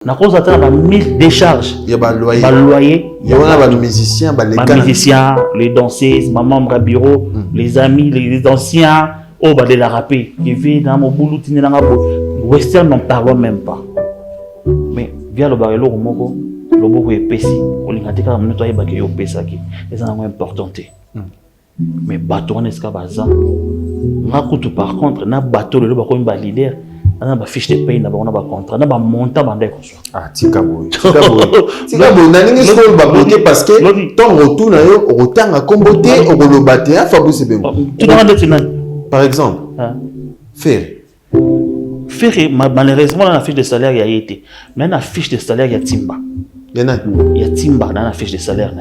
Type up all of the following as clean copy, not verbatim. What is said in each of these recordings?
Na cause attendre 1000 décharges. Il y a loyer. Il y a les musiciens, les danseuses, maman de bureau, les amis, les anciens, oh bah de la rapper. Qui vit dans mon boulot, western n'en parlons même pas. Mais via le barrel au moko, le moko est pessi. On lui a dit qu'on nettoie pas que yo pesa qui. C'est un important. Mais bateau on est baza. Par contre, na bateau le bako un leader. On a ba fiche de paye, on a ba contrat, on a ba montant bandé comme ça. Ah, tikaboy. Tikaboy, nani ngi ba bloqué parce que ton retour na yo, autant à comboter, au le battre, Fabou c'est bien. Tu dois rendre par exemple, Ferré, malheureusement, dans la fiche de salaire, il y a été. Mais dans la fiche de salaire, il y a Timba. Il y a Timba dans la fiche de salaire.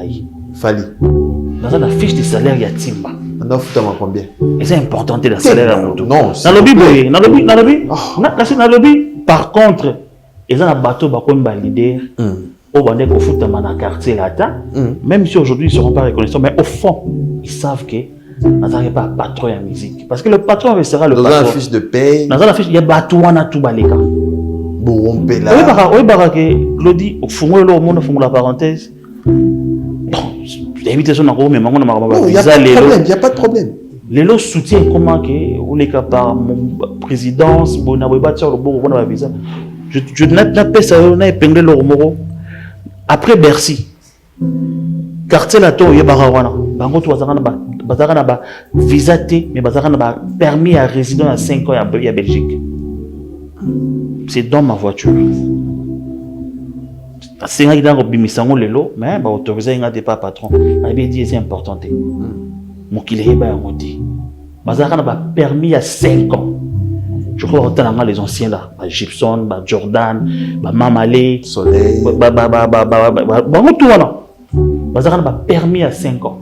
Fali. Dans la fiche de salaire, il y a Timba. On a foutu à combien? Et c'est important de la salaire à mon tour. Non. Dans le lobby, par contre, ils ont un bateau, un leader. Au bandé, au foot, dans le quartier là-dedans. Même si aujourd'hui, ils ne seront pas reconnaissants, mais au fond, ils savent que nous n'avons pas patron en musique. Parce que le patron restera le patron. Dans la fiche de paye. Dans la fiche, il y a bateau, on a tout baléka. Bon, on là. Oui, Baraké, Claudie, au fond, la parenthèse. Bon, l'invitation n'a pas mais maintenant, il n'y a pas de problème. Les lots soutiennent comment que, on est capable, mon présidence, bon, on a bâti le bon, on a visa. Je n'ai pas ça, on a épinglé le Romoro. Après Bercy, quartier là, il y a Barawana. Bango, tu vas visa, mais permis à résider à 5 ans à Belgique. C'est dans ma voiture. C'est un gars qui a le lot, mais autorisé un pas patron. Il dit c'est important. Mon qu'il est bien dit. Bazar a permis à 5 ans. Je crois que les anciens là, Gibson, Jordan, Mamalé, Soleil. Bazar a permis à 5 ans.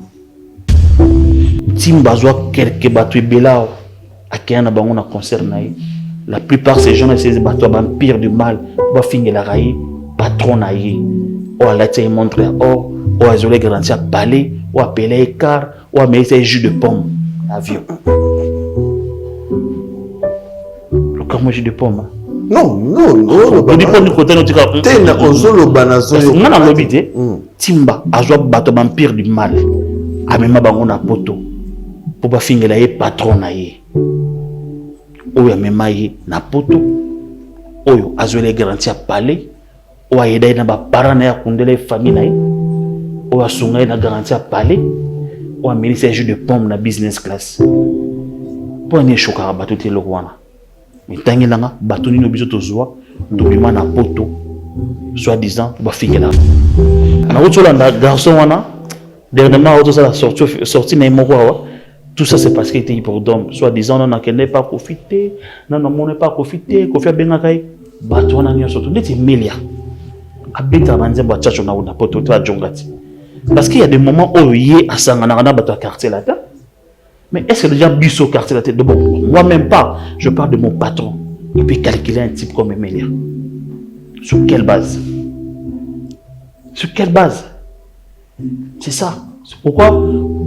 Tim Bazoua quelques bateaux Bela à qui on a concert. La plupart de ces gens, ces bateaux pire du mal, va finir la raille. Patron naïe, ou à la tête montre or, ou à isoler garantie à balai, ou à peler écart, ou à mettre jus de pomme, avion. Le carmo jus de pomme. Non. On dit pas du côté notre cas. T'es na ozolo banazo. On a l'obité. Timba, azoa bateau vampire du mal. A même bango na poto. Pour pas finir la patron naïe. Ou à même na poto. Oyo azoler garantie à balai. Ou à aider na parents na kundele famille na ou à songa na garantie à parler ou à ministère jus de pomme na business class pour ne choquer bateau te lokwana mais tangi langa bateau ni no biso tozwa dobima na poto soit disant ba finir là na otola na garçon wana dernièrement auto ça sorti na moko wa tout ça c'est parce qu'il était hippodrome soit disant on n'a pas profité non on n'a pas profité ko fait benga kai bateau na nyo surtout ndeti melia parce qu'il y a des moments où il y a un quartier là-dedans. Mais est-ce que déjà biso quartier là-dedans? Bon, moi-même pas. Je parle de mon patron. Il peut calculer un type comme Emilia. Sur quelle base? Sur quelle base? C'est ça. C'est pourquoi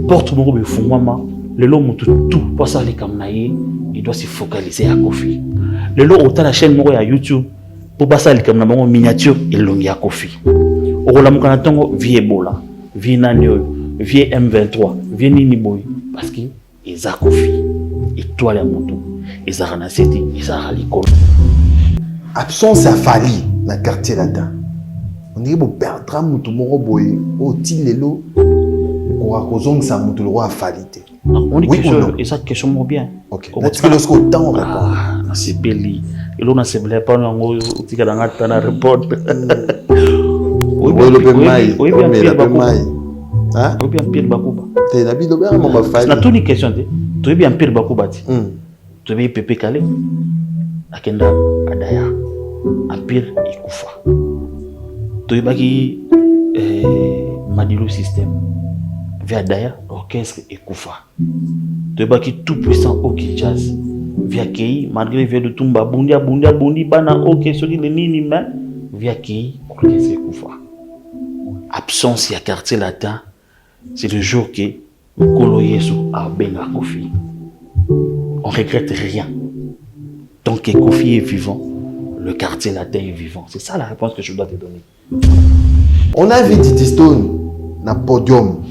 porte mon groupe fou moi le lot monte tout pour ça les kamnaïe il doit se focaliser à Kofi. Le lot autant la chaîne moi à YouTube. Pour passer les caméras en miniature et l'ongia Kofi. Au la mukanatongo vie Ebola, vie Nanyo, vie M23, vie Niniboy parce que ils a Kofi. Et toi les motos, ils a ranaceti, ils a ralicol. Absence à Fali dans le quartier là-dedans. On dit bon Bertrand Moutoumoro Boy, au Tilelo, ou à cause de ça Moutoumoro à Fali. On dit que ça question bien. Ok. Est-ce que lorsqu'au temps on répond? Ah, c'est belli. Et l'on a se blé pas non au tika dans la répondre. Oui, bien pire Bakuba. Hein? Oui, bien pire Bakuba. T'es la bille bien mon Fali. Na tout ni question te. Tu bien pire Bakuba ti. Tu bien Pepe Kale. Akenda Adaya. A pire ikufa. Tu baki Madilu système. Via Daya, orchestre et Koufa. De baki tout puissant au jazz. Via Kei, malgré via de Tumba, Bundi, Bana, ok, celui de Nini, mais via Kei, orchestre et Koufa. Absence, il y a quartier latin. C'est le jour que Kolo Yesu a Benga Kofi. On regrette rien. Tant que Kofi est vivant, le quartier latin est vivant. C'est ça la réponse que je dois te donner. On a vu Didi Stone na podium.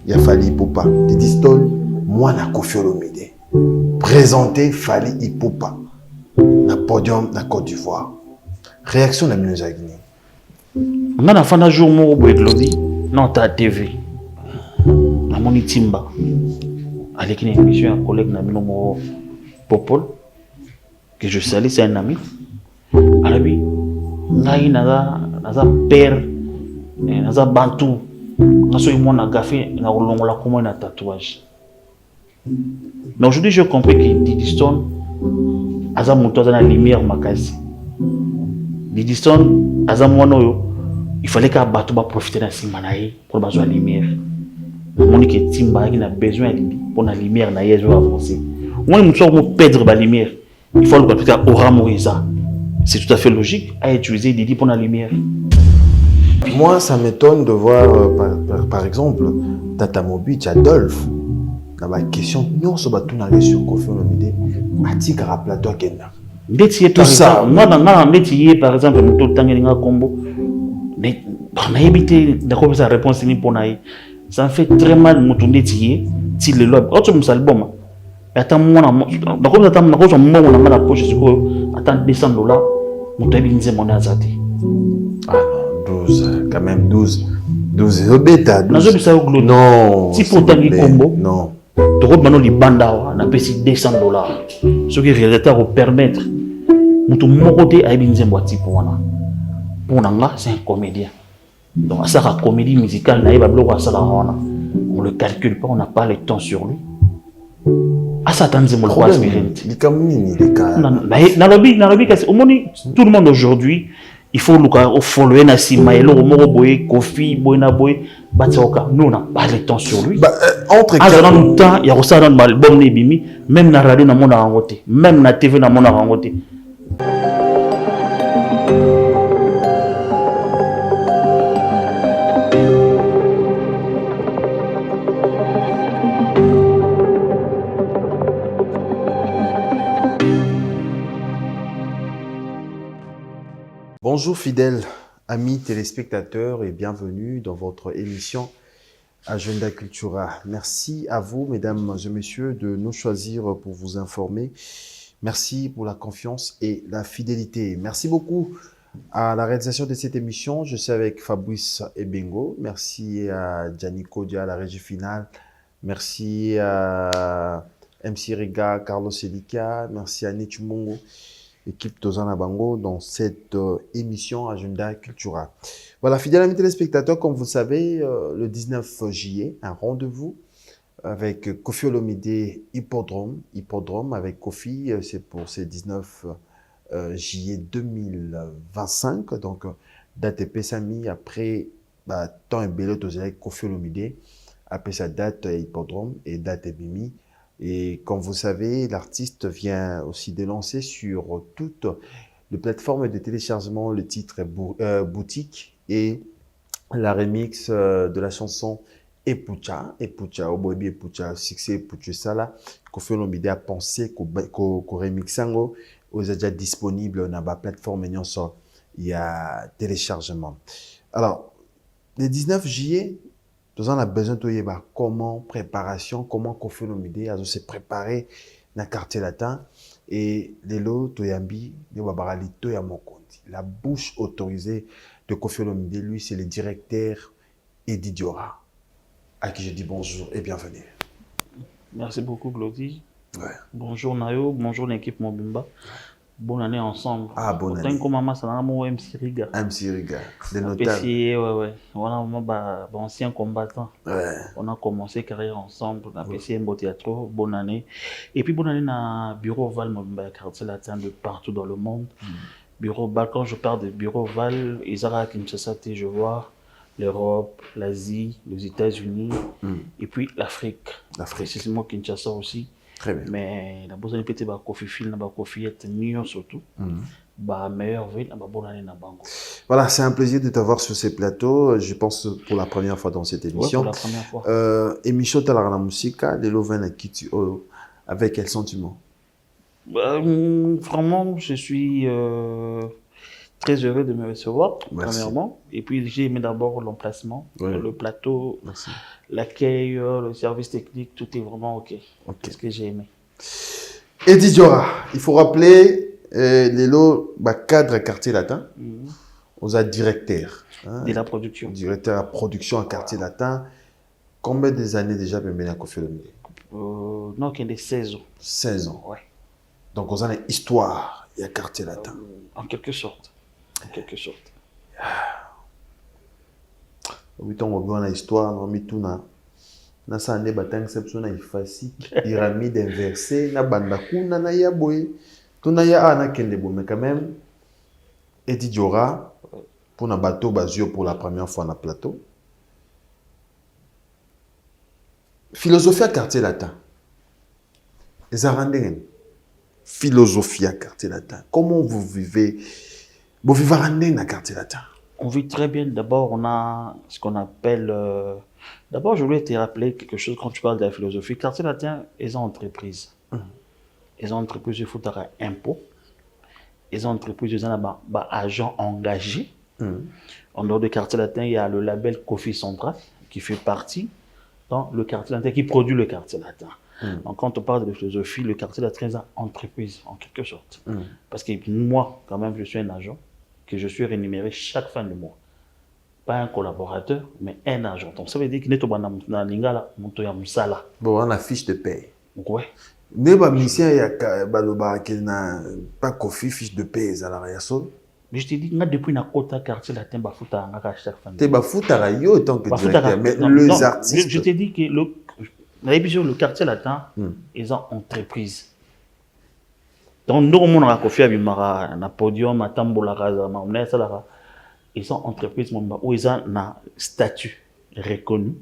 Il a fallu Ipupa. Didi Stone, moi na Koffi Olomide. Présenté Fally Ipupa na podium na Côte d'Ivoire. Réaction de Mino Guinée. On a fait un jour mon Glody non ta TV. Na moni Timba. Avec une émission un collègue na Mino Popol que je salue, c'est un ami. Arabi, ngai naza père, naza bantu, naso y mon agafé na olongola comme un tatouage. Mais aujourd'hui, je comprends que Didi Stone aza muto aza na lumière makasi. Didi Stone aza mwana oyo, il fallait qu'à bato ba profiter na sima na ye pour besoin de lumière. Moni que Timba qui a besoin de pour la lumière na ye zo avancer. Moi muto mo perdre ba lumière. Il faut le appliquer à Aura Moïsa. C'est tout à fait logique à utiliser Didi pour la lumière. Moi, ça m'étonne de voir, par exemple, Tata Mobich, Adolphe, dans ma question, nous sommes tous dans les sur Koffi Olomide, Mati Karaplato Kenda. Tout ça. Moi, dans un métier, par exemple, tout le temps, il y a un combo. On a évité de sa réponse pour naï. Ça fait très mal, mon métier, si le lobe. Autre chose, album. Attends, moi, d'accord, attends, on a mal à la poche, attends, $200, mon tabi n'y mon azati. Ah non, 12, quand même 12. 12, c'est bêta. Non, si pour tanguy combo, non. Tu vois, maintenant, les bandas, on a payé $200. Ce qui est réalisateur pour permettre, mon côté, à bien boîtier pour moi. Pour Nanga, c'est un comédien. Donc, ça, la comédie musicale, on ne le calcule pas, on n'a pas le temps sur lui. Ah, ça attend de mon Il est comme il cas. Tout le monde aujourd'hui, il faut le follower na sima elo mo boy Koffi boyna boy batsoka. Nous on n'a pas le temps sur lui. Entre dans le temps, il y a aussi un album nebimi, même na radio na mona rangote, même na TV na mona rangote. Bonjour fidèles amis téléspectateurs et bienvenue dans votre émission Agenda Cultura. Merci à vous mesdames et messieurs de nous choisir pour vous informer. Merci pour la confiance et la fidélité. Merci beaucoup à la réalisation de cette émission. Je suis avec Fabrice Ebengo. Merci à Gianni Kodia à la régie finale. Merci à MC Riga, Carlos Elika. Merci à Nechumongo. Équipe Tozana Bango dans cette émission Agenda Cultura. Voilà, fidèles amis téléspectateurs, comme vous le savez, le 19 juillet, un rendez-vous avec Koffi Olomide Hippodrome avec Koffi, c'est pour ce 19 juillet 2025. Donc, date Pessami après temps et belé avec Koffi Olomide, après sa date Hippodrome et date Bimi. Et comme vous savez, l'artiste vient aussi de lancer sur toutes les plateformes de téléchargement le titre Boutique et la remix de la chanson Epucha, Obobi Epucha, succès Epucha Sala, Koffi Olomide a pensé qu'au remixango, aux déjà disponible dans la plateforme il y a téléchargement. Alors, le 19 juillet, nous avons besoin de savoir comment comment Koffi Olomide a se préparer dans le quartier latin et les lots toyambi de wabaralito ya mokonzi. La bouche autorisée de Koffi Olomide, lui, c'est le directeur Eddie Diora, à qui je dis bonjour et bienvenue. Merci beaucoup, Glody. Ouais. Bonjour Nayo, bonjour l'équipe Mobimba. Bonne année ensemble. Ah, bonne année. Comme maman, ça n'a pas MC Riga. MC Riga, des notables. Ouais. On a un ancien combattant. Ouais. On a commencé carrière ensemble. On a PC Mbo Théâtre. Bonne année. Et puis, bonne année dans Bureau Val, Mobimba, quartier latin de partout dans le monde. Bureau Val, quand je parle de Bureau Val, Isara Kinshasa, je vois l'Europe, l'Asie, les États-Unis, et puis l'Afrique. C'est moi Kinshasa aussi. Très bien. Mais la bonne année, peut-être Koffi Film, Koffi est Nyon surtout. Meilleure ville, bonne année dans Bango. Voilà, c'est un plaisir de t'avoir sur ces plateaux. Je pense pour la première fois dans cette émission. Ouais, pour la première fois. Émission Talarana Musica, les Loven Kiti, avec quel sentiment? Vraiment, je suis Très heureux de me recevoir, Merci. premièrement. Et puis, j'ai aimé d'abord l'emplacement, Oui. le plateau, Merci. l'accueil, le service technique, tout est vraiment OK. Ok. C'est ce que j'ai aimé. Eddie Diora, il faut rappeler les lots cadre quartier latin aux directeurs. De la production. Directeur à production à quartier latin. Combien des années déjà Bembé à Kofi Olomide? Non, qu'il y a des 16 ans. 16 ans. Ouais. Donc, on a une histoire, il y a quartier latin. En quelque sorte. En quelque sorte. 8 ans, on a une histoire, on a mis tout na. Na sa ane batang sepso na ifasi, pyramide inversée, na bandakuna na ya boye. Tout na ya ana kende bo, mais quand même, Eddie Diora, pour na bateau basio pour la première fois na plateau. Philosophie à quartier latin. Les Arandens. Philosophie à quartier latin. Comment vous vivez? Vous vivez à quartier latin? On vit très bien. D'abord, on a ce qu'on appelle... D'abord, je voulais te rappeler quelque chose quand tu parles de la philosophie. Quartier latin, ils ont entreprise. Ils ont entreprise, il faut avoir impôt. Ils ont entreprise, ils ont agents engagés. En dehors du quartier latin, il y a le label Kofi Central qui fait partie dans le quartier latin, qui produit le quartier latin. Donc, quand on parle de philosophie, le quartier latin est une entreprise, en quelque sorte. Parce que moi, quand même, je suis un agent, que je suis rémunéré chaque fin de mois. Pas un collaborateur, mais un agent. Donc, ça veut dire qu'il est dans lingala, montoya musala. Bon, on a fiche de paie. Ouais. Ne ba mission ya baloba ke na pas Kofi fiche de paie à la réaction. Mais je te dis, depuis na kota quartier latin, bafuta ngaka chaque fin de mois. Te bafuta yo tant que directeur, mais les artistes. Je te dis que le quartier latin, ils ont entreprise. Donc, nous, on a Kofi Abimara, na podium, à Tambola, ils ont entreprise où ils ont un statut reconnu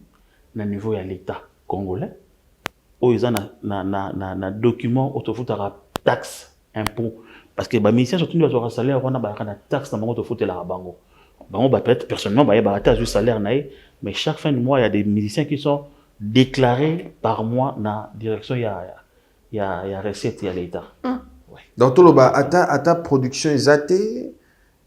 au niveau de l'État congolais, où ils ont un document autour de la taxe, impôt. Parce que les musiciens, surtout, ils ont un salaire, on a une taxe autour de la bango. Peut-être personnellement, il y a un salaire, mais chaque fin de mois, il y a des musiciens qui sont déclarés par mois dans la direction, il y a recette, il y a l'État. Dans tout le bas, à ta production,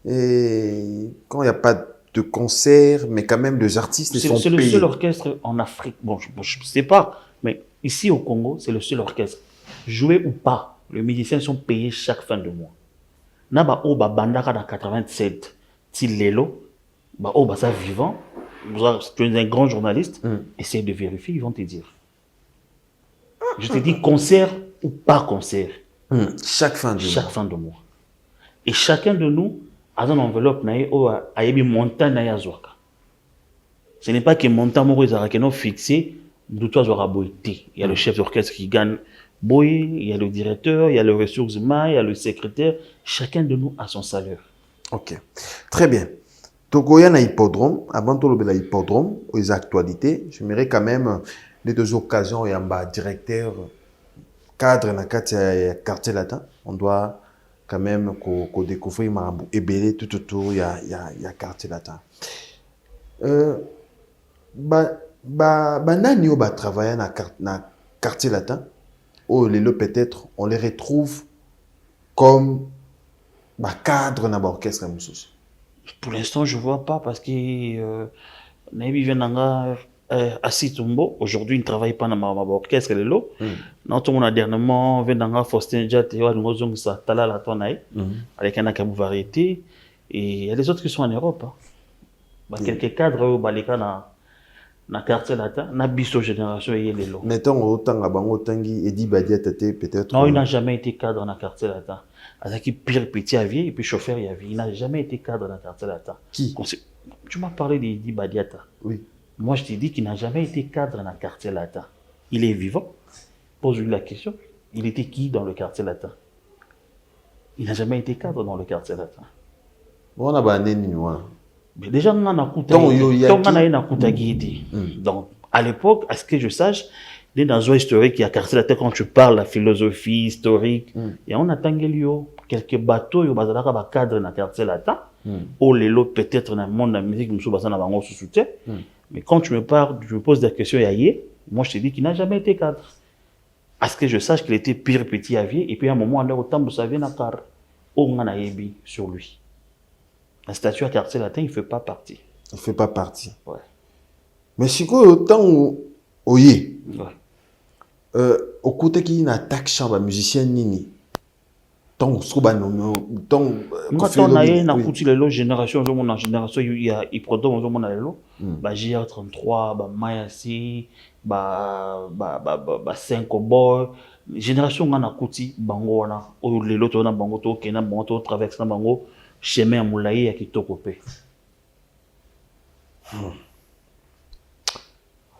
et quand il n'y a pas de concert, mais quand même des artistes sont payés. C'est le seul orchestre en Afrique. Bon, je ne sais pas, mais ici au Congo, c'est le seul orchestre. Jouer ou pas, les musiciens sont payés chaque fin de mois. Naba Oba Bandaka dans 87, Tilelo, Oba ça vivant, tu es un grand journaliste, essaye de vérifier, ils vont te dire. Je te dis concert ou pas concert. Chaque fin de mois. Et chacun de nous a une enveloppe a une montant na zwaka. Ce n'est pas que montant moko ezalaka non fixé, de toi zwaka boité. Il y a le chef d'orchestre qui gagne boy, il y a le directeur, il y a le ressources humaines, il y a le secrétaire. Chacun de nous a son salaire. Ok, très bien. Togoya na hippodrome, avant tout le hippodrome, aux actualités, j'aimerais quand même les deux occasions, il y a un directeur cadre dans le quartier latin, on doit quand même découvrir Marabou et Belé tout autour, il y a quartier latin. Nani oba travailler dans quartier latin, ou les lots peut-être on les retrouve comme cadre dans l'orchestre. Pour l'instant, je ne vois pas parce que Naibi Venanga Assis Tumbo, aujourd'hui, il ne travaille pas dans l'orchestre. Tout le monde dernièrement, Venanga Faustin Djat et Wadungozong Tala la Tonaï, avec un acabou variété. Et il y a des autres qui sont en Europe. Quelques cadres au Balika dans le quartier latin, na biso génération et les lots. Mettons autant à Bango Tangi et Di Badia peut-être. Non, il n'a jamais été cadre dans le quartier latin. Avec pire petit avier et puis chauffeur y avait. Il n'a jamais été cadre dans le quartier latin. Qui? Tu m'as parlé de Di Badiata. Oui. Moi, je t'ai dit qu'il n'a jamais été cadre dans le quartier latin. Il est vivant. Pose-lui la question. Il était qui dans le quartier latin? Il n'a jamais été cadre dans le quartier latin. On a banné Ninoua. Mais déjà, on a donc, à l'époque, à ce que je sache, dans une historique, il y a quartier latin quand tu parles de la philosophie historique. Et on a tangelio quelques bateaux, il y a cadre dans le quartier latin. Ou les lots peut-être dans le monde de la musique, nous sommes dans sous soutien. Mais quand tu me parles, je me pose des questions, moi je te dis qu'il n'a jamais été cadre. À ce que je sache qu'il était pire petit avier, et puis à un moment, on a autant de sa vie, on a sur lui. La statue à quartier latin, il ne fait pas partie. Il ne fait pas partie. Ouais. Mais si autant oye, Ouais. au côté qui une attaque chambre musicien nini. Tant souba non tant Quand on a une accouti les génération de mon génération il y a il produit mon mon allo ba GR33 ba Mayasi ba 5 boy génération on a accouti bango wana o lelo to na bango to kena bango to traverse na bango chemin moulaye ya kitoko pe.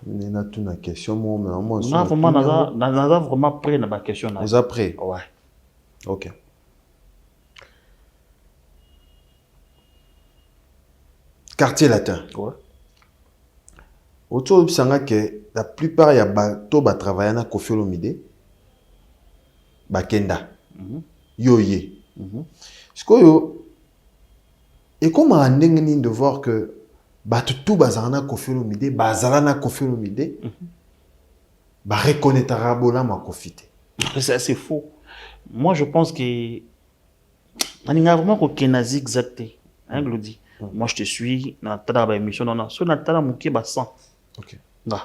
Nena tout na question moi mais moi on a vraiment prêt na ba question na. Vous après. Ouais. OK. Quartier latin. Ouais. Autour de que la plupart ya bato ba travailler na Koffi Olomide ba kenda. Yoye. Yo et comment ndenge ni de voir que bato tout bazana Koffi Olomide bazala na Koffi Olomide ba reconnaître rabola ma profiter. C'est faux. Moi je pense que on a vraiment qu'aucun nazi exacté. Hein Glody. Moi, je te suis dans ta émission. Non, sur la table, mon qui est 100. Ok. Non,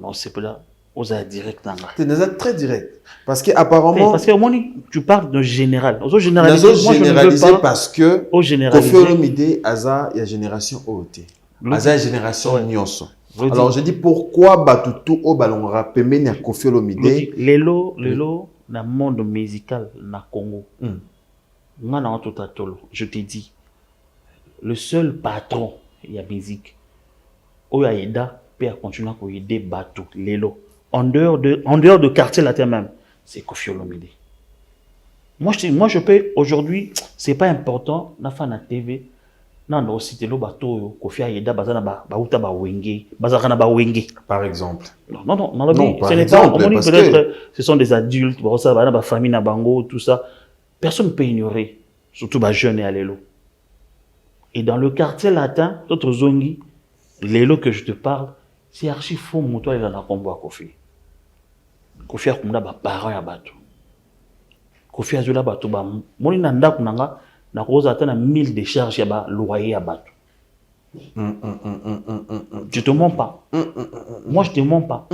non, c'est pas là. Aux a direct. Tu es très direct. Parce qu'apparemment. Parce que moi, tu parles de général. Aux généralisé. Moi, je ne veux pas. Parce que. Au général. Koffi Olomide, Aza, il y a génération OT. Aza, génération Nyonso. Alors, je dis pourquoi Batutu au ballon rappé, mais il y a Koffi Olomide. Lelo, dans le monde musical, na Congo. Je te dis. Le seul patron de la musique, Oyaïda peut continuer à aider Batou, Lelo. En dehors de quartier latin même, c'est Koffi Olomide. Moi, je peux aujourd'hui, c'est pas important, na fa na TV, non, non, si le bateau, Koffi Aïda, bazana ba uta ba wenge, bazana ba wenge. Par exemple. Non, ce n'est pas, peut-être, ce sont des adultes, ça va ba famille na bango, tout ça. Personne ne peut ignorer, surtout ba jeunes et à Lelo. Et dans le quartier latin, d'autres zongi, l'élo que je te parle, c'est archi faux, mon toit, il en a combat Koffi. Koffi a combat ba parents ya bateau. Koffi a zola bateau ba moni nanda kunanga na cause atteindre 1000 décharges ya ba loyer ya bateau. Je te mens pas. Moi je te mens pas.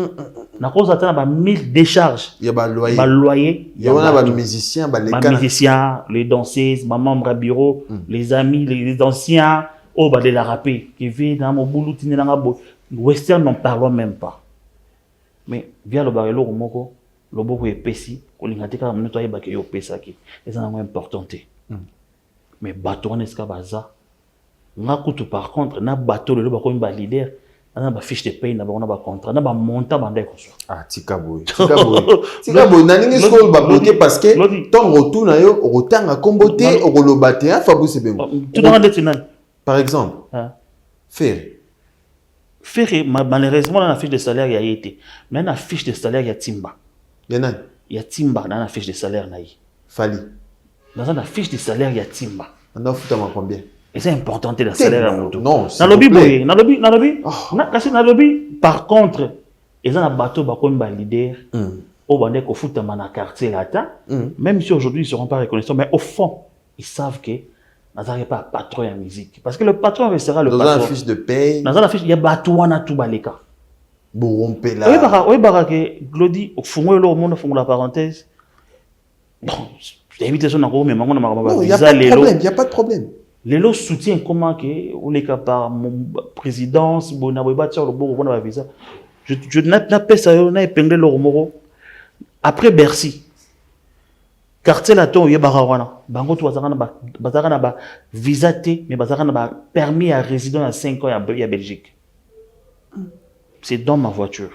Na cause atteindre ba 1000 décharges. Il y a ba loyer. Ba loyer. Il y a ba musiciens, ba les musiciens, les danseuses, ma membre à bureau, les amis, les anciens, oh ba de la rapper qui vit dans mon boulot tine na bo. Western n'en parlons même pas. Mais via le barelo moko, le boko est pessi, ko lingate ka mno to yeba ke yo pesa ki. Et ça n'a importante. Mais bateau en esca baza. Ngakutu par contre na bateau le bako mba leader, na ba fiche de paye na ba on a ba contrat, na ba monta bande ko so. Ah tikaboy. Tikaboy na ningi skol ba bloqué parce que ton retour na yo rotanga komboté o lobate hein Fabrice Bengo. Tout dans le tunnel. Par exemple. Ferré, malheureusement, dans la fiche de salaire, il y a été. Mais dans la fiche de salaire, il y a Timba. Il y a Timba dans la fiche de salaire. Fali. Dans la fiche de salaire, il y a Timba. On a foutu à combien? Et c'est important de la salaire à moto. Non, dans le lobby, par contre, ils ont un bateau, comme un leader, au bandé qu'on fout dans un quartier latin, même si aujourd'hui ils ne seront pas reconnaissants, mais au fond, ils savent que nous n'avons pas patron en musique. Parce que le patron restera le patron. Dans la fiche de paye. Dans la fiche, il y a Batouana Toubaleka. Bourrompé là. Oui, Barake, Glody, au fond, le monde font la parenthèse. Bon, éviter son encore, mais maintenant, il n'y a pas de problème. Il n'y a pas de problème. L'élo soutient comment que, ou les cas par mon présidence, Bonabouba, le beau, on a visa. Je n'ai pas ça, on a épinglé le Romoro. Après Bercy. Quartier latin il y a barawana bango to bazarana ba visa té mais bazarana ba permis à résider à 5 ans à Belgique. C'est dans ma voiture.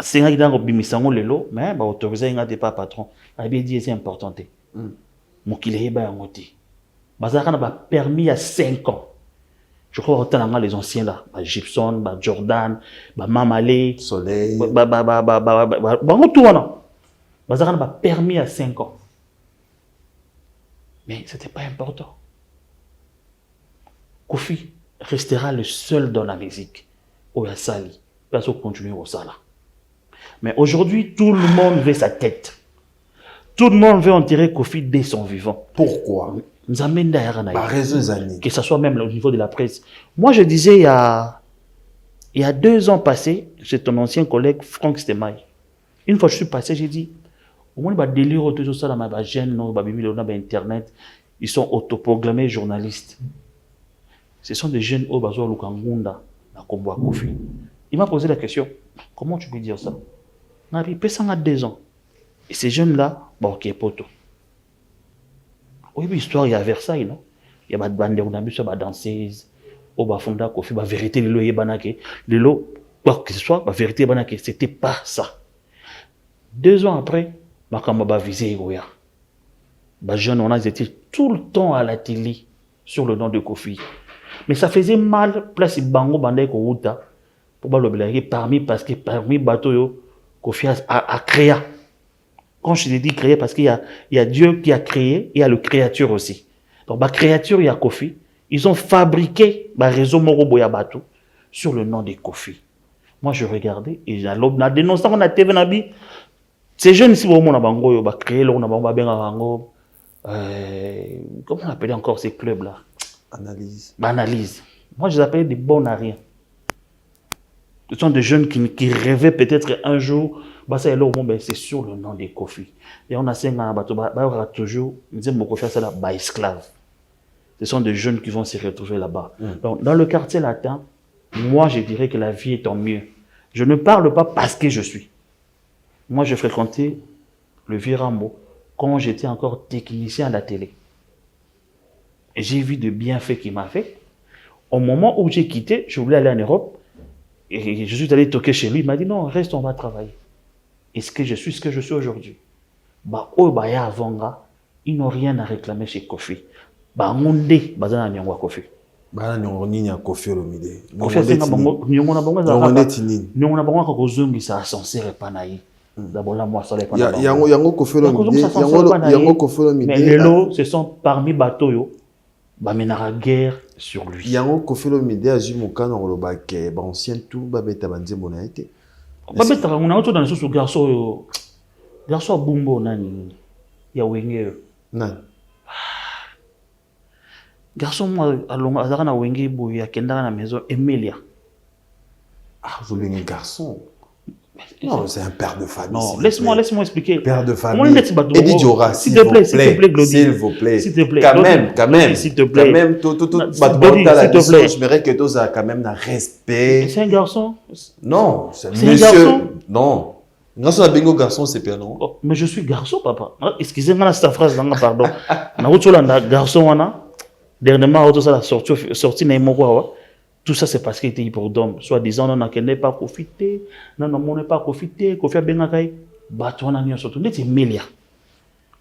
C'est un dans bimisango lelo mais ba autoriser un pas patron. A bien dit c'est important té. Mon kilé ba ngoti. Bazarana ba permis à 5 ans. Je crois autant les anciens là, ba Gibson, ba Jordan, ba Mamalé, Soleil. Bango tout wana. Bazarana m'a permis à 5 ans. Mais ce n'était pas important. Koffi restera le seul dans la musique. Où il y a Sali. Il va continuer au Sala. Mais aujourd'hui, tout le monde veut sa tête. Tout le monde veut enterrer Koffi dès son vivant. Pourquoi? Nzamenda Yarana. Par raison des années. Que ce soit même au niveau de la presse. Moi, je disais il y a 2 ans passés, c'est ton ancien collègue Franck Stemaï. Une fois que je suis passé, j'ai dit, au moins, il délire autour de ça, dans ma chaîne, Internet, ils sont autoproclamés journalistes. Ce sont des jeunes au Bazo Lukangunda, à Kombo Kofi. Il m'a posé la question, comment tu peux dire ça? Il peut s'en 2 ans. Et ces jeunes-là, bon, ok, poto. Oui, mais l'histoire, il y a Versailles, non? Il y a des bandes, on a vu ça, des danseuses, au Bafunda Kofi, la vérité, le lot, quoi que ce soit, la vérité, c'était pas ça. 2 ans après, Makamba visé Goya. Les jeunes, on a été tout le temps à la télé sur le nom de Kofi. Mais ça faisait mal, place Bango Bandai Kouta, pour le blaguer parce que parmi bateaux, Kofi a créé. Quand je te dis créer, parce qu'il y a Dieu qui a créé, et il y a le créature aussi. Donc, la créature, il y a Kofi. Ils ont fabriqué le réseau Moroboya Batou sur le nom de Kofi. Moi, je regardais et j'ai dénoncé on a TV Nabi. Ces jeunes ici, on a bango, on a créé, on a bango, comment on appelle encore ces clubs-là? Analyse. Analyse. Moi, je les appelle des bons à rien. Ce sont des jeunes qui rêvaient peut-être un jour, c'est sur le nom des Kofi. Et on a 5 ans, toujours, esclave. Ce sont des jeunes qui vont se retrouver là-bas. Donc, dans le quartier latin, moi, je dirais que la vie est en mieux. Je ne parle pas parce que je suis. Moi, je fréquentais le Vieux Rambo quand j'étais encore technicien à la télé. Et j'ai vu de bienfaits qu'il m'a fait. Au moment où j'ai quitté, je voulais aller en Europe. Et je suis allé toquer chez lui. Il m'a dit non, reste, on va travailler. Est-ce que je suis ce que je suis aujourd'hui? Ils n'ont rien à réclamer chez Kofi. Kofi. Kofi Olomide. Kofi mais les lots, ce sont parmi bateaux, bamenara guerre sur lui. Yango Kofi Olomide a eu mon cas dans le bac, ancien tout, babeta banze monaïté. Babeta, on a autour dans le sous garçon, garçon bumbo nani, ya wenge. Nan. Garçon, moi, à Zarana wenge, il y a Kenda à la maison, Emilia. Ah, vous voulez un garçon? Non, c'est un père de famille. Non, laisse-moi expliquer. Père de famille. Eddie Diora, s'il te plaît, s'il vous plaît. S'il te plaît. Quand même. S'il te plaît. Quand même, tout, je mérite que tu as quand même un respect. C'est un garçon? Non, c'est un monsieur. Non. Garçon, la bingo garçon, c'est bien, non? Oh, mais je suis garçon, papa. Excusez-moi cette phrase, pardon. Garçon, dernièrement, on a sorti Naimoko. Tout ça, c'est parce qu'il était hyperdome. Soit disant, on n'a pas profité, non, on n'a pas profité, Kofi a bien akai, on a surtout, c'est Melia.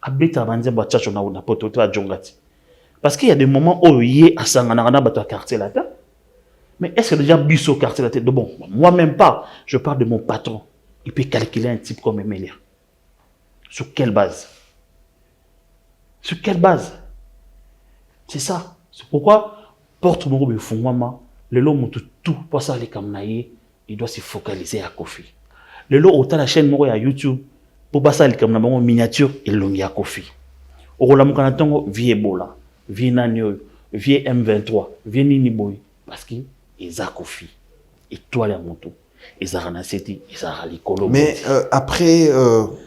Abita banze bachacho na poto to adjongati. Parce qu'il y a des moments où il y a Sangana bato quartier latin. Mais est-ce que déjà biso quartier latin? Bon, moi-même pas. Je parle de mon patron. Il peut calculer un type comme Melia. Sur quelle base? Sur quelle base? C'est ça. C'est pourquoi porte mon robe fondement. Le lot monte tout pour ça les kamnaïe, il doit se focaliser à Kofi. Le lot autant la chaîne moi à YouTube pour passer les kamnaïe miniature et longue à Kofi. Au rôle mukanatongo vie Ebola, vie Nanyo, vie M23, vie Nini Boy parce que ils a Kofi. Et toi les motos, ils a ranaseti, ils a ralikolo. Mais après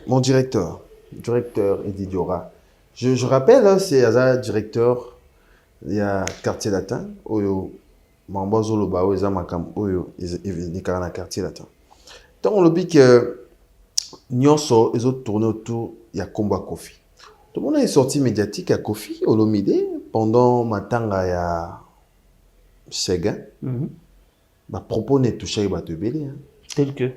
mon directeur Eddie Diora, je rappelle c'est un directeur il y a quartier latin au Mambazo Lobao, ils ont un quartier latin. Donc, on le dit que Nyonso, ils ont tourné autour, il y a combat Kofi. Tout le monde est sorti médiatique à Kofi, Olomide, pendant ma tanga, il y a Sega. Ma propos n'est touché à Batubeli. Tel que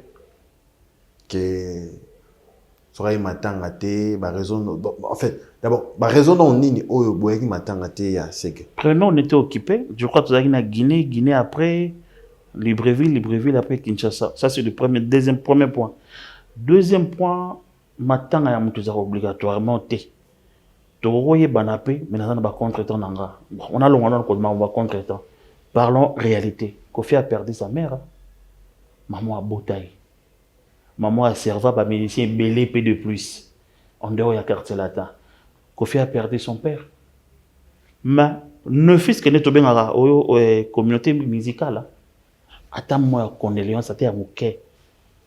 Soray matanga te, raison. En fait, d'abord, raison dans Nini, Boyaki matanga te ya Sega. Prénom, on était occupé. Je crois que tu as dit Guinée après, Libreville après Kinshasa. Ça, c'est le premier point. Deuxième point, matanga ya mutuza obligatoirement te. Toroye banapé, mais on a contre-temps nanga. On a l'ongana on va contre-temps. Parlons réalité. Kofi a perdu sa mère. Maman a botaille. Maman a servi à médecin belé P de plus. En dehors, il y a quartier latin. Kofi a perdu son père. mais ne fils que n'est bien à la communauté musicale. Attends-moi, condoléances à tes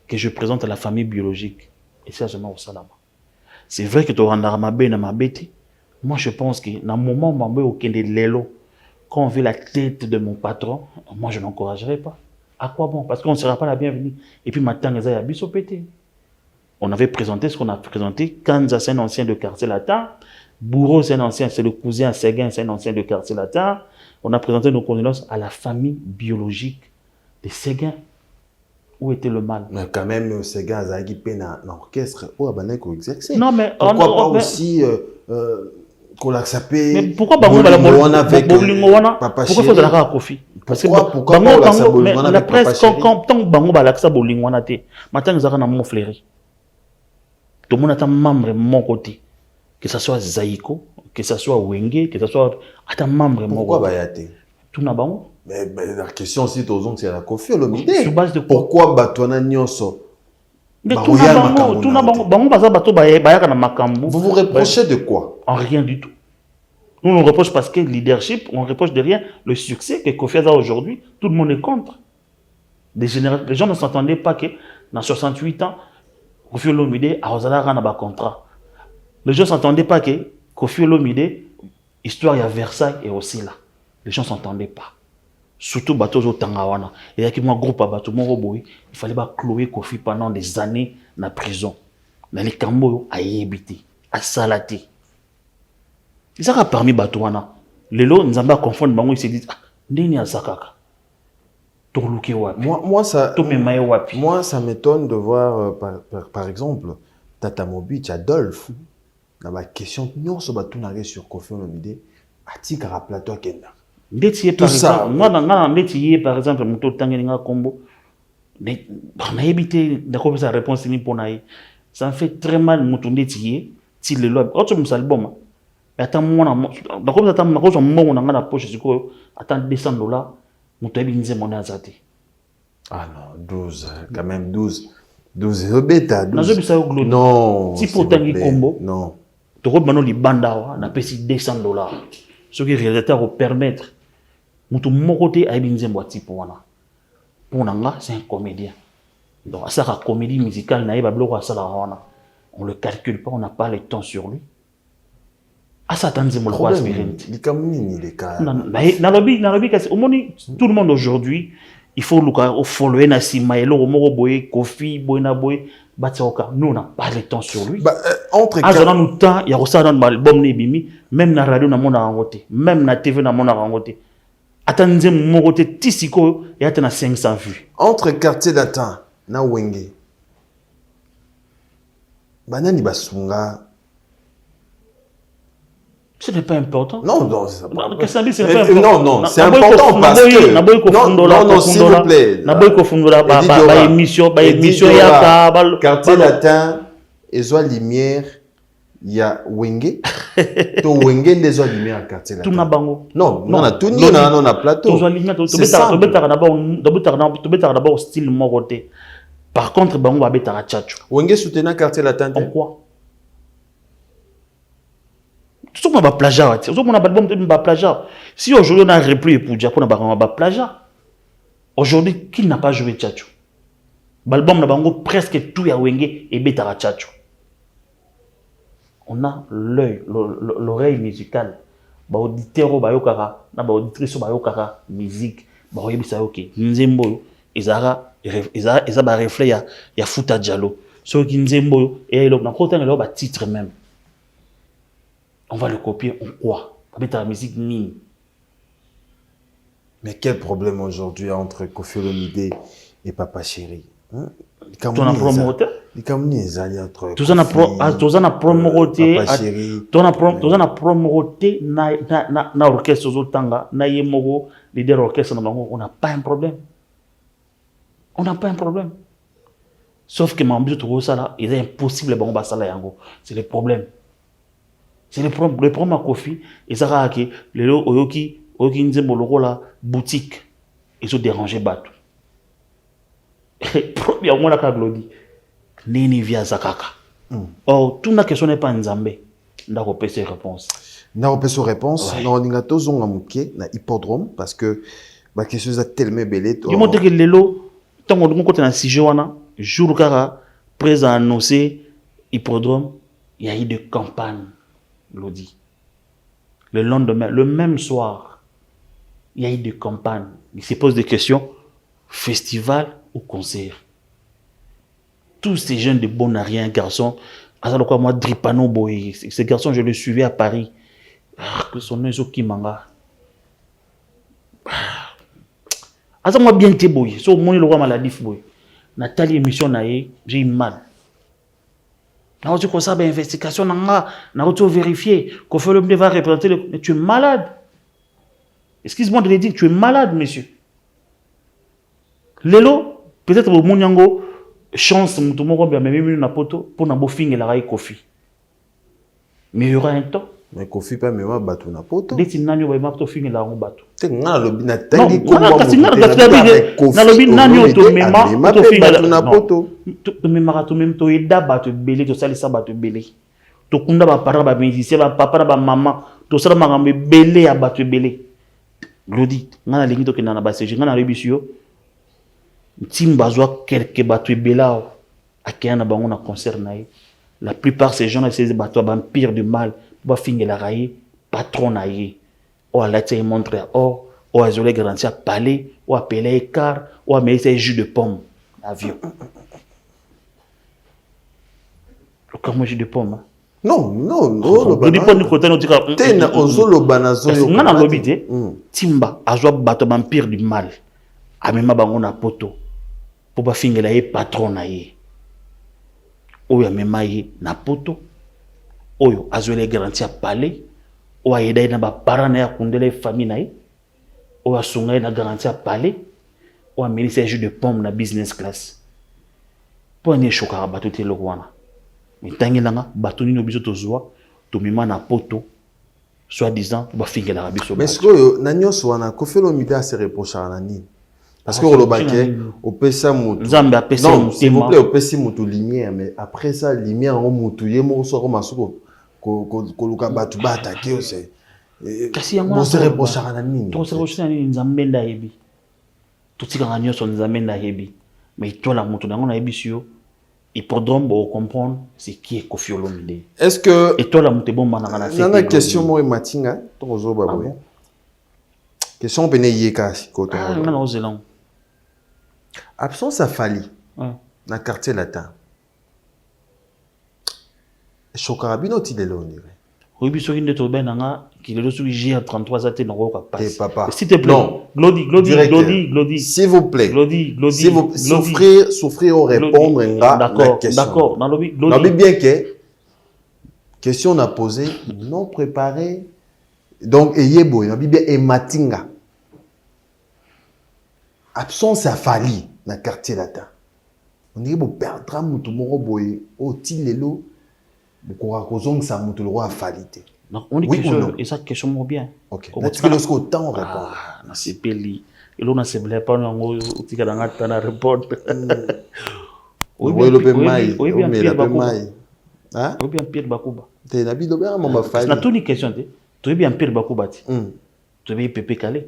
que je présente à la famille biologique. Et c'est seulement au Salama. C'est vrai que tu as ma bête. Moi, je pense que dans le moment où quand on veut la tête de mon patron, moi, je n'encouragerai pas. À quoi bon? Parce qu'on ne sera pas la bienvenue. Et puis maintenant, les a bis au pété. On avait présenté ce qu'on a présenté. Kanza, c'est un ancien de quartier latin. Bourreau, c'est un ancien, c'est le cousin Séguin, c'est un ancien de quartier latin. On a présenté nos condoléances à la famille biologique de Séguin. Où était le mal? Mais quand même, Séguin a été dans l'orchestre. Où a-t-il exercé? Non, mais pourquoi pas aussi qu'on l'a sapé? Mais pourquoi Bango va la pourquoi faut de la Kofi? Parce que pourquoi la presse, quand Bango va la Bolingwana, maintenant ils ont un flairé. Tout le monde a un membre de mon côté. Que ce soit Zaïko, que ce soit Wenge, que ce soit un membre de mon côté. Pourquoi Bayate? Tout n'a pas. Mais la question aussi, c'est la Kofi Olomide. Sur base de quoi? Pourquoi Batouana Nyonso? Mais tout n'a pas. Vous vous reprochez de quoi? En rien du tout. Nous, on reproche parce que le leadership, on reproche de rien le succès que Kofi a aujourd'hui. Tout le monde est contre. Les gens ne s'entendaient pas que dans 68 ans, Kofi Olomide a un contrat. Les gens ne s'entendaient pas que Kofi Olomide, histoire à Versailles est aussi là. Les gens ne s'entendaient pas. Surtout Batozo Tangawana. Il y a un groupe à Bato Moroboy. Il fallait clouer Kofi pendant des années dans la prison. Dans les Cambo, à Yébiti, à Salati. Ils sont parmi Batouana. Les lots, nous avons confondu, ils se disent, ah, Ndeni Asakaka. Moi, ça m'étonne de voir, par exemple, Tata Mobic, Adolphe, dans la question, nous sommes sur Kofi Olomide, Atikara Plateau Kenda. Tout ça. Moi, dans le par exemple, je suis combo. On a évité de sa réponse pour ça me fait très mal, je suis si le loi. Autre chose, album. Attends, moi, dans poche, attends $200. Ah non, 12, quand même 12. 12 bêta, 12. Non, si pour tangi combo, non. Tu vois, maintenant, les bandas, on a payé $200. Ce qui est réalisateur va permettre, mon côté, à Ebinze Mbouati pour moi. Pour Nanga, c'est un comédien. Donc, ça, la comédie musicale, on ne le calcule pas, on n'a pas le temps sur lui. Ah, ça attend de moi tout le monde aujourd'hui, il faut le follower na Simaelo, Moroboy, Kofi, Boy, Batsaoka. Nous, on n'a pas le temps sur lui. Entre nous temps, il y a aussi un album Nebimi, même na radio na mona rangote, même na TV na mona rangote. Attendez mon côté Tissiko, il y a 500 vues. Entre quartier latin na Wenge. Banani basunga. Ce n'est pas important. Non, non, c'est pas important. Non, non, c'est important parce que... Non, s'il vous plaît. Quartier latin, ils ont lumière, il y a Wenge. To Wenge, ils ont lumière quartier latin. Non, non, on a tout, on a plateau. D'abord style moroté. Par contre, on va mettre à Tchatcho. Wenge soutenant quartier latin. Pourquoi? Tout le monde va plagiat. Tout le monde va plagiat. Si aujourd'hui on a un repris pour Japon, on va plagiat. Aujourd'hui, qui n'a pas joué Tchatcho? L'album n'a presque tout à Wenge et Betara Tchatcho. On a l'œil, l'oreille musicale. Auditeur, auditrice, musique. Nzembo, Izara, reflet, il y a Fouta Diallo. Ceux qui Nzembo, et il y a titre même. On va le copier en quoi? Avec la musique ni. Mais quel problème aujourd'hui entre Kofi Olomide et Papa Chéri? Tu en as promoté? Tu en as promoté? Tu en as promoté na orchestre Zotanga, na Yemogo, leader orchestre, on n'a pas un problème. On n'a pas un problème. Sauf que mon but de ça, il est impossible de faire ça. C'est le problème. C'est le problème à Kofi. Et ça a que les Oyoki Nzembo la boutique, ils ont dérangé Batou. Premièrement, la Kaglodi, Nini via Zakaka. Or, toute la question n'est pas Nzambe. D'accord, ces réponses. Na opération réponse, Ouais. na oninga tozonga muke na hippodrome parce que ba question za tellement belé to. Je montre que lelo tant on côté na sujet wana jour kara présent annoncé hippodrome, il y a eu de campagne Lodi. Le lendemain, le même soir, il y a eu des campagnes. Il se pose des questions, festival ou concert. Tous ces jeunes de Bonarien, garçons, moi, Dripano Boy, ces garçons, je les suivais à Paris. Que son nom est Kimanga. Moi, bien te boy, so mon le roi maladif boy. Nathalie émission naé, j'ai eu mal. Na reçu comme ça, ben investigation na reçu vérifier qu'on fait le va représenter le. Mais tu es malade. Excuse-moi de le dire, tu es malade, monsieur. Lelo, peut-être au Monyango, chance, tout le monde va même na poto pour na bofing et la raille Kofi. Mais il y aura un temps. Mais Kofi pas même bateau na poto. Dès que nanyo va marto fing et la bateau. Te ngana lobi na Non, tangi ko na kasi na lobi nanyo to mema to fing na poto. To mema to même to eda bato belé to salisa bato belé. To kunda ba parents ba musicien ba papa ba maman to sala makambe belé ya bato belé. Glodi ngana lingi to kena na ba seje ngana rebisio. Timba zwa quelque bato belao akena bango na concert na ye. La plupart ces gens là ces bato ba pire du mal ba finir la railler patron na ye. O ala tse montre or o azolé garantie à palais ou appeler écart ou à mettre jus de pomme avion. Comment jus de pomme hein? Non, non, non. Je dis pas nous côté nous dire te na ozolo banazo yo. ngana lobi te timba azwa bato ba pire du mal. Amema bango na poto pour ba fingela ye patron na ye. Oyo amema ye na poto oyo azolé garantie à palais ou à aider na ba parents na ya kundele famille na ye. Ou à songa na garantie à palais ou à ministre jus de pomme na business class. Pour ne choka bato te lokwana. Mais tangi langa bato ni no biso to zwa to mima na poto soit disant ba fingela la biso. Mais ce que na nyonso wana Kofi Olomide a se reprocher na nini? Parce que Olobake au pesa mutu. Nzambe a pesa non, s'il vous plaît, au pesa mutu lumière mais après ça lumière en mutu ye mo so ko masuko ko luka batu ba attaquer aussi. Kasi yango on se reprocher na nini? To se reprocher na nini Nzambe nda yebi. Tutika nga nyonso Nzambe nda yebi. Mais toi la mutu nango na yebi sio. Hippodrome pour comprendre c'est qui est Kofi Olomide. Est-ce que et toi la mutu bon mananga na c'est une question moi matinga to zo ba boy. Question pene yeka ko to. Ah ngana ozelan. Absence à Fali na quartier latin. Chokarabino ti lelo on dirait. Oui, biso inde to benanga qui le sous GR33 ate na ko passe. Papa. S'il te plaît. Non. Glody. S'il vous plaît. Glody. Si vous souffrir ou répondre la question. D'accord. Dans le non mais bien que question on a posé non préparé. Donc eyebo, na Bible et matinga. Absence à Fali na quartier latin. On dirait bo perdra mutu moko boye o tilelo ko rakozong sa mutu le roi Falite. On dit que et ça question mo bien. OK. Na lorsque autant répond. Ah, na sepeli. Et l'on a se blé pas ngo utika na ngata na répondre. Oui, le mai. Oui, bien Pierre Bakuba. Hein? Oui, bien Pierre Bakuba. Te na bido bien mama Fali. Na tout ni question te. Tu bien Pierre Bakuba ti. Tu bien Pepe Kale.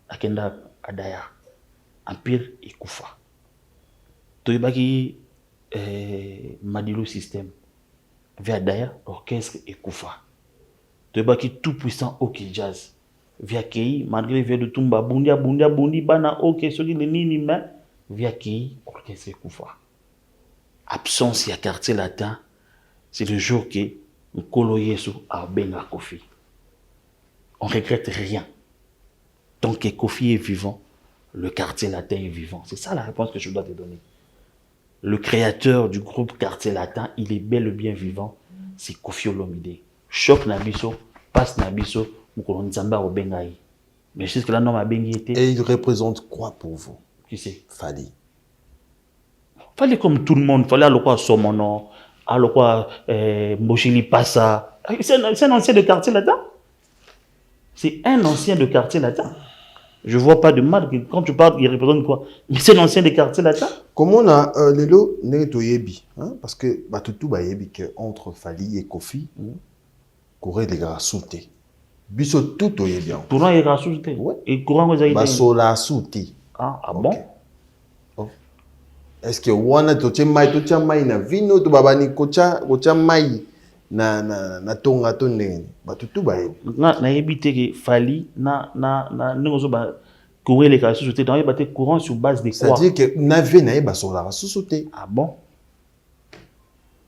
Akenda adaya. Empire ikufa. Tu baki Madilu système. Via Daya, orchestre ekufa. Tu baki tout puissant OK jazz. Via Kei, malgré via de Tumba bundi bana OK so ki le nini mais via Kei, orchestre ekufa. Absence ya quartier latin, c'est le jour que Nkolo Yesu a benga Kofi. On regrette rien. Tant que Kofi est vivant, le quartier latin est vivant. C'est ça la réponse que je dois te donner. Le créateur du groupe Quartier Latin, il est bel et bien vivant. C'est Kofi Olomide. Choc Nabiso, passe Nabiso, Moukolon Nzamba au Bengaï. Mais jusque là, non, ma Bengaï était. Et il représente quoi pour vous? Qui c'est? Fali. Fallait comme tout le monde. Fallait aller quoi Somono, aller quoi Mochili Passa. C'est un ancien de Quartier Latin. C'est un ancien de Quartier Latin. Je vois pas de mal. Quand tu parles, il représente quoi? Mais c'est l'ancien des quartiers latins. Comment on a Lelo Neto Yebi, parce que Batutu ba yebi que entre Fali et Kofi, Corée des gars sauté. Biso tout est bien. Courant est rassuré. Ouais. Et courant vous avez Basola sauté. Ah Ok. bon? Oh. Est-ce que wana toche mai na vino to babani kocha mai na tonga tonene. Batutu ba yebi. Na évité que Fali na nous ba courir les cas société dans les courant sur base de quoi? C'est-à-dire que nave na basola sauté. Ah bon?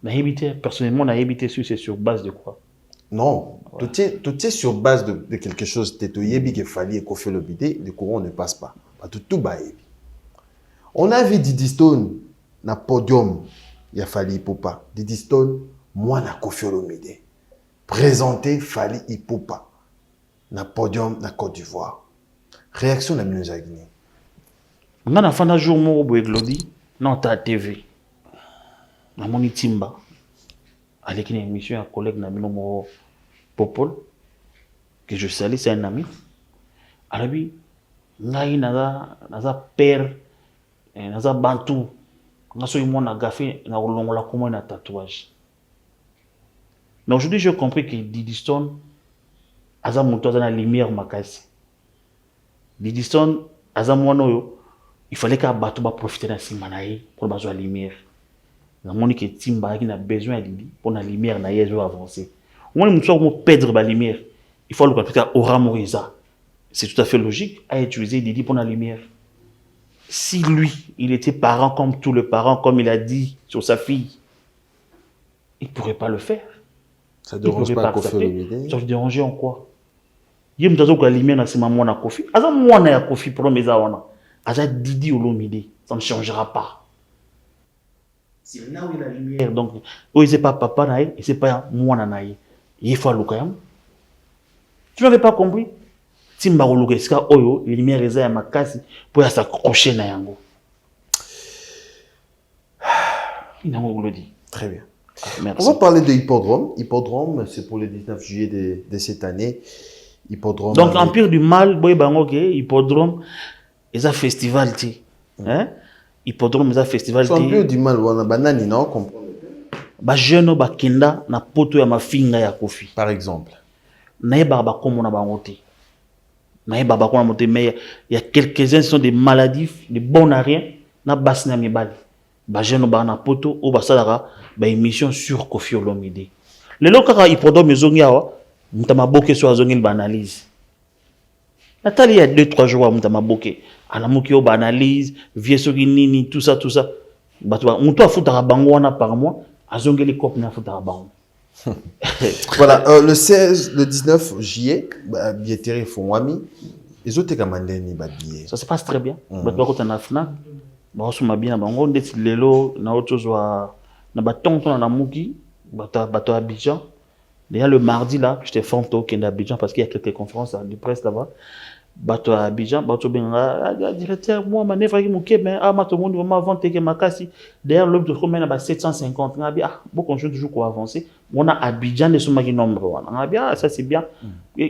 Na évité personnellement na évité sur base de quoi? Non, ouais. Tout est sur base de quelque chose. Tu yebi que Fali et Kofi Olomide, le courant ne passe pas. Tout ba yebi. On a vu Didi Stone na podium, il a Fali Ipupa. Didi Stone, moi na Kofi Olomide. Présenté Fali Ipupa na podium na Côte d'Ivoire. Réaction na Minouza Guinée. On a fait un jour mon boy Glody non ta TV. Na moni Timba. Avec une émission un collègue na mino Popol que je salue, c'est un ami. Arabi ngai naza père naza bantu ngaso yimo na gafé na kolongola comment na tatouage. Mais aujourd'hui j'ai compris que Didi Stone aza muto aza na lumière makasi. Didi Stone aza mwana oyo il fallait que bato ba profiter na sima na ye pour bazo la lumière. Na moni que Timba qui a besoin de Didi pour la lumière na yezo avancer. On est muto pour perdre la lumière. Il faut le capter Aura Moriza. C'est tout à fait logique à utiliser Didi pour la lumière. Si lui, il était parent comme tous les parents, comme il a dit sur sa fille, il ne pourrait pas le faire. Ça ne dérange pas Kofi Olomide. Ça ne dérange en quoi? Il y a une lumière dans ce moment na Kofi. Aza mwana ya Kofi pour meza wana. Aza Didi Olomide. Ça ne changera pas. C'est là où il y a la lumière. Donc, où il n'est pas papa naïe, il n'est pas mwana naïe. Il faut le faire. Tu n'avais pas compris? Timba Olugeska Oyo, les lumières réservées à Makasi pour s'accrocher na yango. Il n'a pas dit. Très bien. Merci. On va parler de Hippodrome. Hippodrome, c'est pour le 19 juillet de cette année. Hippodrome. Donc, Empire du Mal, boy bango ke Hippodrome, c'est un festival ti. Hein? Hippodrome, c'est un festival ti. Empire du Mal, wana banani non comprendre. Ba jeune ba kenda na poto ya mafinga ya Kofi. Par exemple. Na yeba ba komo na bango te. Mais il y a quelques-uns qui sont des maladifs, des bons à rien, na basse na mibali. Ba jeune ba na poto ou ba salara ba émission sur Kofi Olomide. Le lokaka Hippodrome ezongi awa, mutama boke so azongi ba analyse. Nathalie il y a 2-3 jours mutama boke, ana muki o ba analyse, vie so nini tout ça. Bato muto afutaka bango wana par mois, azongi les cop na afutaka bango. Voilà, le 16, le 19 juillet, billetterie Fongwami, les autres kamandeni ba billet. Ça se passe très bien. Bato bako tana fna, ba osuma bien bango ndeti lelo na autre joie na batonton na muki, bato Abidjan. D'ailleurs le mardi là, j'étais fanto qui est à Abidjan parce qu'il y a quelques conférences de presse là-bas. Bato Abidjan, bato benga directeur moi manevre qui muke mais ah ma tout le monde vraiment vente que makasi. D'ailleurs l'homme de combien na ba 750 ngabi ah beaucoup on toujours quoi avancer. On a Abidjan de somaki nombre wana. Ngabi ah ça c'est bien.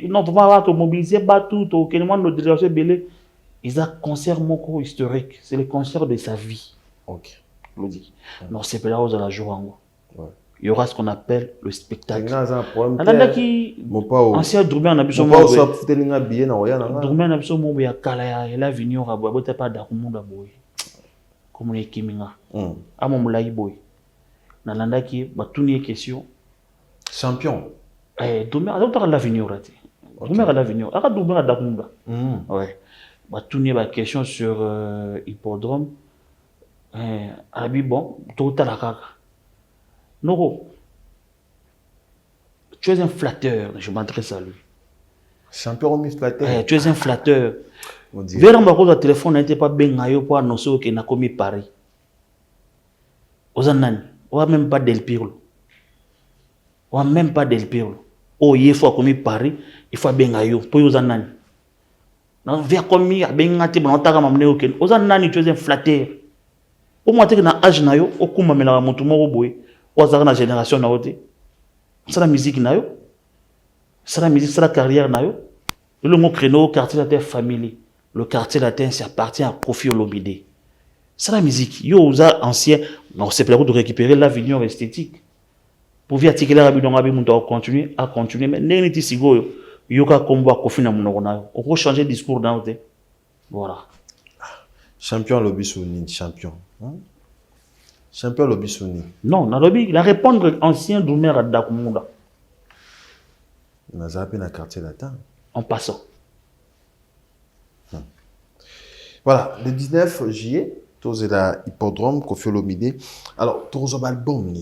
Non pour pas te mobiliser batou to kelement le délégation belé. Ils a concert moko historique, c'est le concert de sa vie. OK. Le dit. Non c'est pas là aux la journée. Ouais. Il y aura ce qu'on appelle le spectacle. Il y a un problème. Ancien Droumé en Abisso Mouba. Droumé en Abisso Mouba, il y a Kalaya, il a venu au Rabo, il n'y a pas d'Akumunda Boy. Comme les Kiminga. À mon Moulaï Boy. Nalanda qui est, une question. Champion. Droumé, alors tu as l'avenir. Droumé a l'avenir. Alors Droumé a d'Akumunda. Ouais. Tout est question sur Hippodrome. Abi bon, tout à la caca. Noro, tu es un flatteur, je m'adresse à lui. Champion au flatteur. Tu es un flatteur. Vers un téléphone n'était pas bien ailleurs pour annoncer qu'il n'a commis Paris. Ozanani, on n'a même pas Del Pirlo. On n'a même pas Del Pirlo. Oh, il faut commis Paris, il faut bien ailleurs pour Ozanani. Non, vers commis bien ailleurs, on t'a ramené au Ken. Ozanani, tu es un flatteur. Au moins, tu es un âge nayo, au coup, mais la montre au boy. Ou na génération na ote. C'est la musique na yo. C'est la musique, c'est la carrière na yo. Le mot créneau, quartier latin famille. Le quartier latin, ça appartient à Kofi Olomide. C'est la musique. Yo, aux anciens, on s'est plaît de récupérer l'avenir esthétique. pour via articuler la bidon abi muntu à continuer mais ndenge niti sigoyo yoka kombo Kofi na munoko na yo oko changer discours dans te voilà champion Lobissouni champion champion Lobissouni non na lobby la répondre ancien Doumer Dakumunda na zapi na quartier latin en passant voilà le 19 juillet tous la hippodrome Kofi Olomide alors tous album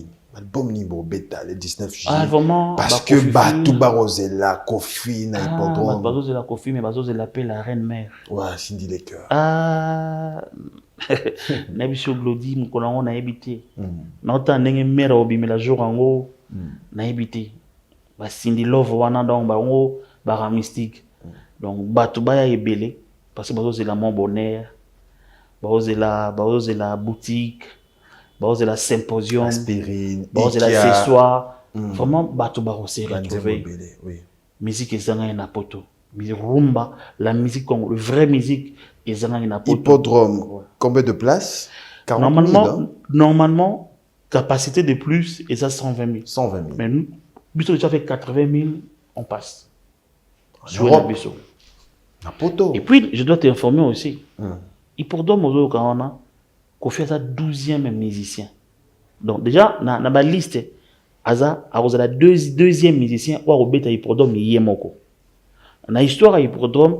ni beta le 19 juillet ah vraiment parce que Batou Barosela Kofi na hippodrome Barosela Kofi mais Barosela appelle la reine mère ouais Cindy les cœurs ah Nabiso Glody mkolango na ebité na ota ndenge mère obimela jour ngo na ebité ba Cindy Love wana donc ba ngo ba mystique donc Batou baya ebélé parce que Barosela mon bonheur Barosela boutique Barosela symposium aspirine Barosela accessoire vraiment Batou Barosé retrouvé oui musique ezanga na poto rumba la musique comme le vrai musique ezanga na poto hippodrome combien de places 40 000, normalement capacité de plus et ça 120 000 mais nous Bisso déjà fait 80 000 on passe sur la Bisso na poto et puis je dois t'informer aussi hippodrome ozo kaona Kofi a 12e musicien donc déjà na ba liste aza la deuxième musicien ou robeta hippodrome yemoko na histoire à hippodrome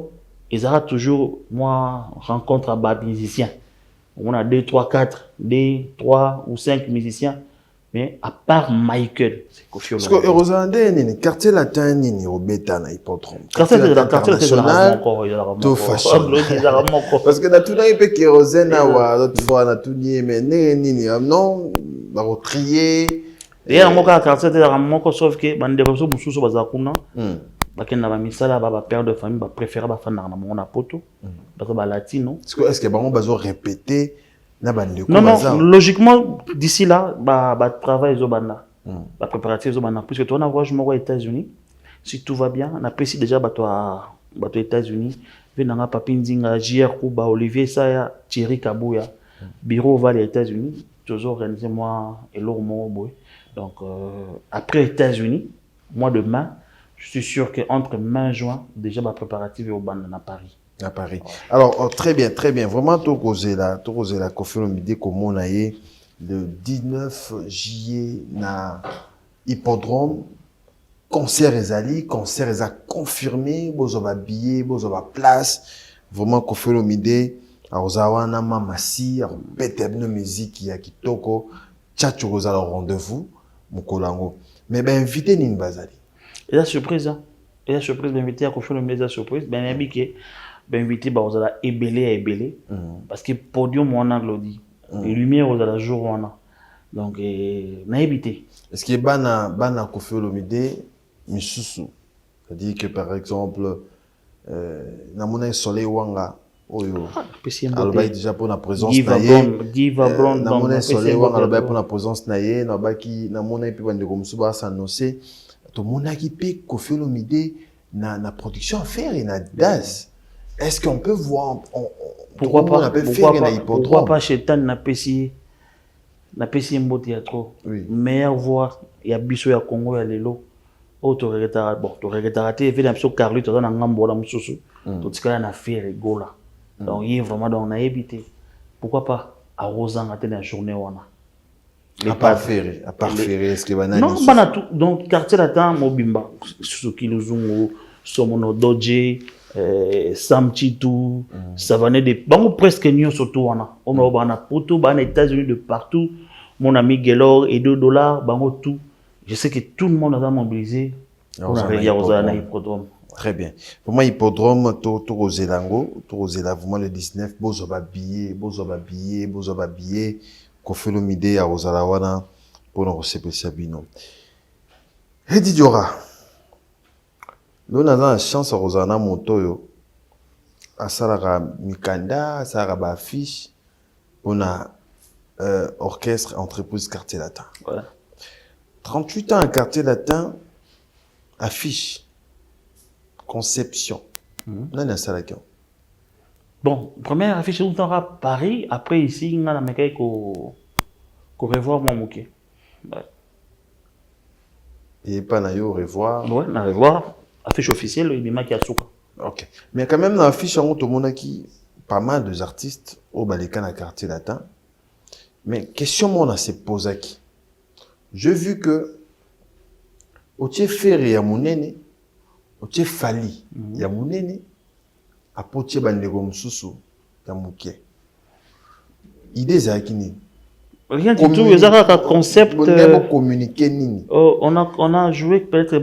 ils aura toujours moi rencontre à bas musiciens on a 2 3 4 2 3 ou 5 musiciens mais à part Michael c'est Kofi Olomide parce que Rosandé ni quartier latin ni robeta na hippodrome quartier national to fashion parce que na tout na pe kérosène wa l'autre fois na tout ni mais ni non ba retrier et en moka quartier de la moko sauf que bande de so mususu bazakuna bakenda ba misala ba père de famille ba préférer ba fana na mona poto parce que ba latino est-ce que bango bazo répéter na bande ko non logiquement d'ici là ba travail zo banda ba préparatif zo banda puisque toi na voyage moko aux États-Unis si tout va bien on apprécie déjà ba toi États-Unis venanga papi nzinga JR Kuba Olivier Saya Thierry Kabuya bureau va les États-Unis toujours organiser moi et l'ormo boy donc après États-Unis mois de mai je suis sûr qu'entre mai et juin déjà ma préparative est au band à Paris. À Paris. Alors très bien vraiment tout causé la Kofi Olomide comme on a eu le 19 juillet na hippodrome concert ezali concert eza confirmé bozova billet bozova place vraiment Kofi Olomide aozawana mamasi a péter une musique ya kitoko tchatcho kozala rendez-vous mukolango mais ben invité nini bazali et la surprise d'inviter à Kofi Olomide la surprise ben invité invité ba ozala ebélé parce que podium wana glodi et lumière ozala jour wana donc na évité est-ce que bana Kofi Olomide misusu c'est-à-dire que par exemple na mona soleil wanga oyo alobaki déjà pour la présence na ye na mona soleil wanga alobaki pour la présence na ye na baki na mona epi bande ko musuba s'annoncer to mona ki pe Kofi Olomide na production à faire et na das est-ce qu'on peut voir pourquoi pas Chetan na pesi mbote ya trop meilleure voix ya biso ya Congo ya lelo auto regretara te fait l'impression Carly to na ngambo la mususu to tikala na faire gola donc il est vraiment dans na éviter pourquoi pas à Rosanga te na journée wana à part faire est-ce que banani non bana tout donc quartier latin mobimba Suzuki Luzungu Somono Doje Sam Chitu Savané de bango presque nyo surtout wana on va bana poto bana États-Unis de partout mon ami Gelor et $2 bango tout je sais que tout le monde a mobilisé pour arriver à hippodrome. Très bien. Pour moi, hippodrome, tout vraiment le 19, bozoba billet, Kofi Olomide à Rosalawana pour nous recevoir Sabino. Hedi Diora, nous avons la chance à Rosana Montoyo, à Salara Mikanda, à Salara affiche, on a orchestre, entreprise, quartier latin. Voilà. 38 ans, quartier latin, affiche, conception. Non, non, ça bon, première affiche, tout en rap Paris, après ici, on a la mécanique qu'on revoit mon mouquet. Et pas na yo, au revoir. Ouais, on va voir. Affiche officielle, il m'a qui a souka. Ok. Mais quand même, dans l'affiche, on a qui pas mal d'artistes au Balika dans le quartier latin. Mais question, moi, on a se posé qui. J'ai vu que, au tché ferry ya munene, au tché fali ya munene, apo tché bandego msusu ya muke. Idée za kini. Rien du tout, il y a un concept. Communiquer nini. On a joué peut-être,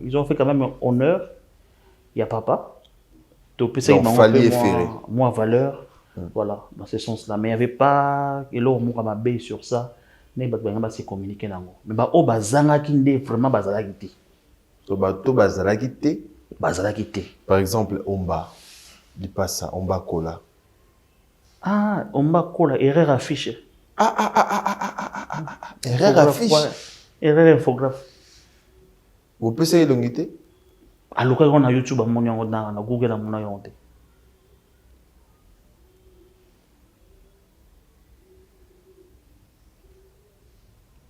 ils ont fait quand même honneur. Il y a papa. Donc, Donc, fali et ferré. Moins valeur. Voilà, dans ce sens-là. Mais il n'y avait pas. Et là, on m'a bé sur ça. Mais il y a communiquer. Mais au bazanga qui est vraiment bazalagité. To bazalagité. Bazalagité. Par exemple, Omba. Dis pas ça, Omba Kola. Ah, Omba Kola, erreur affiche. Erreur affiche. Ouais. Erreur infographe. Vous pouvez essayer l'ongité? Alors qu'on a YouTube, on a Google, on a honte.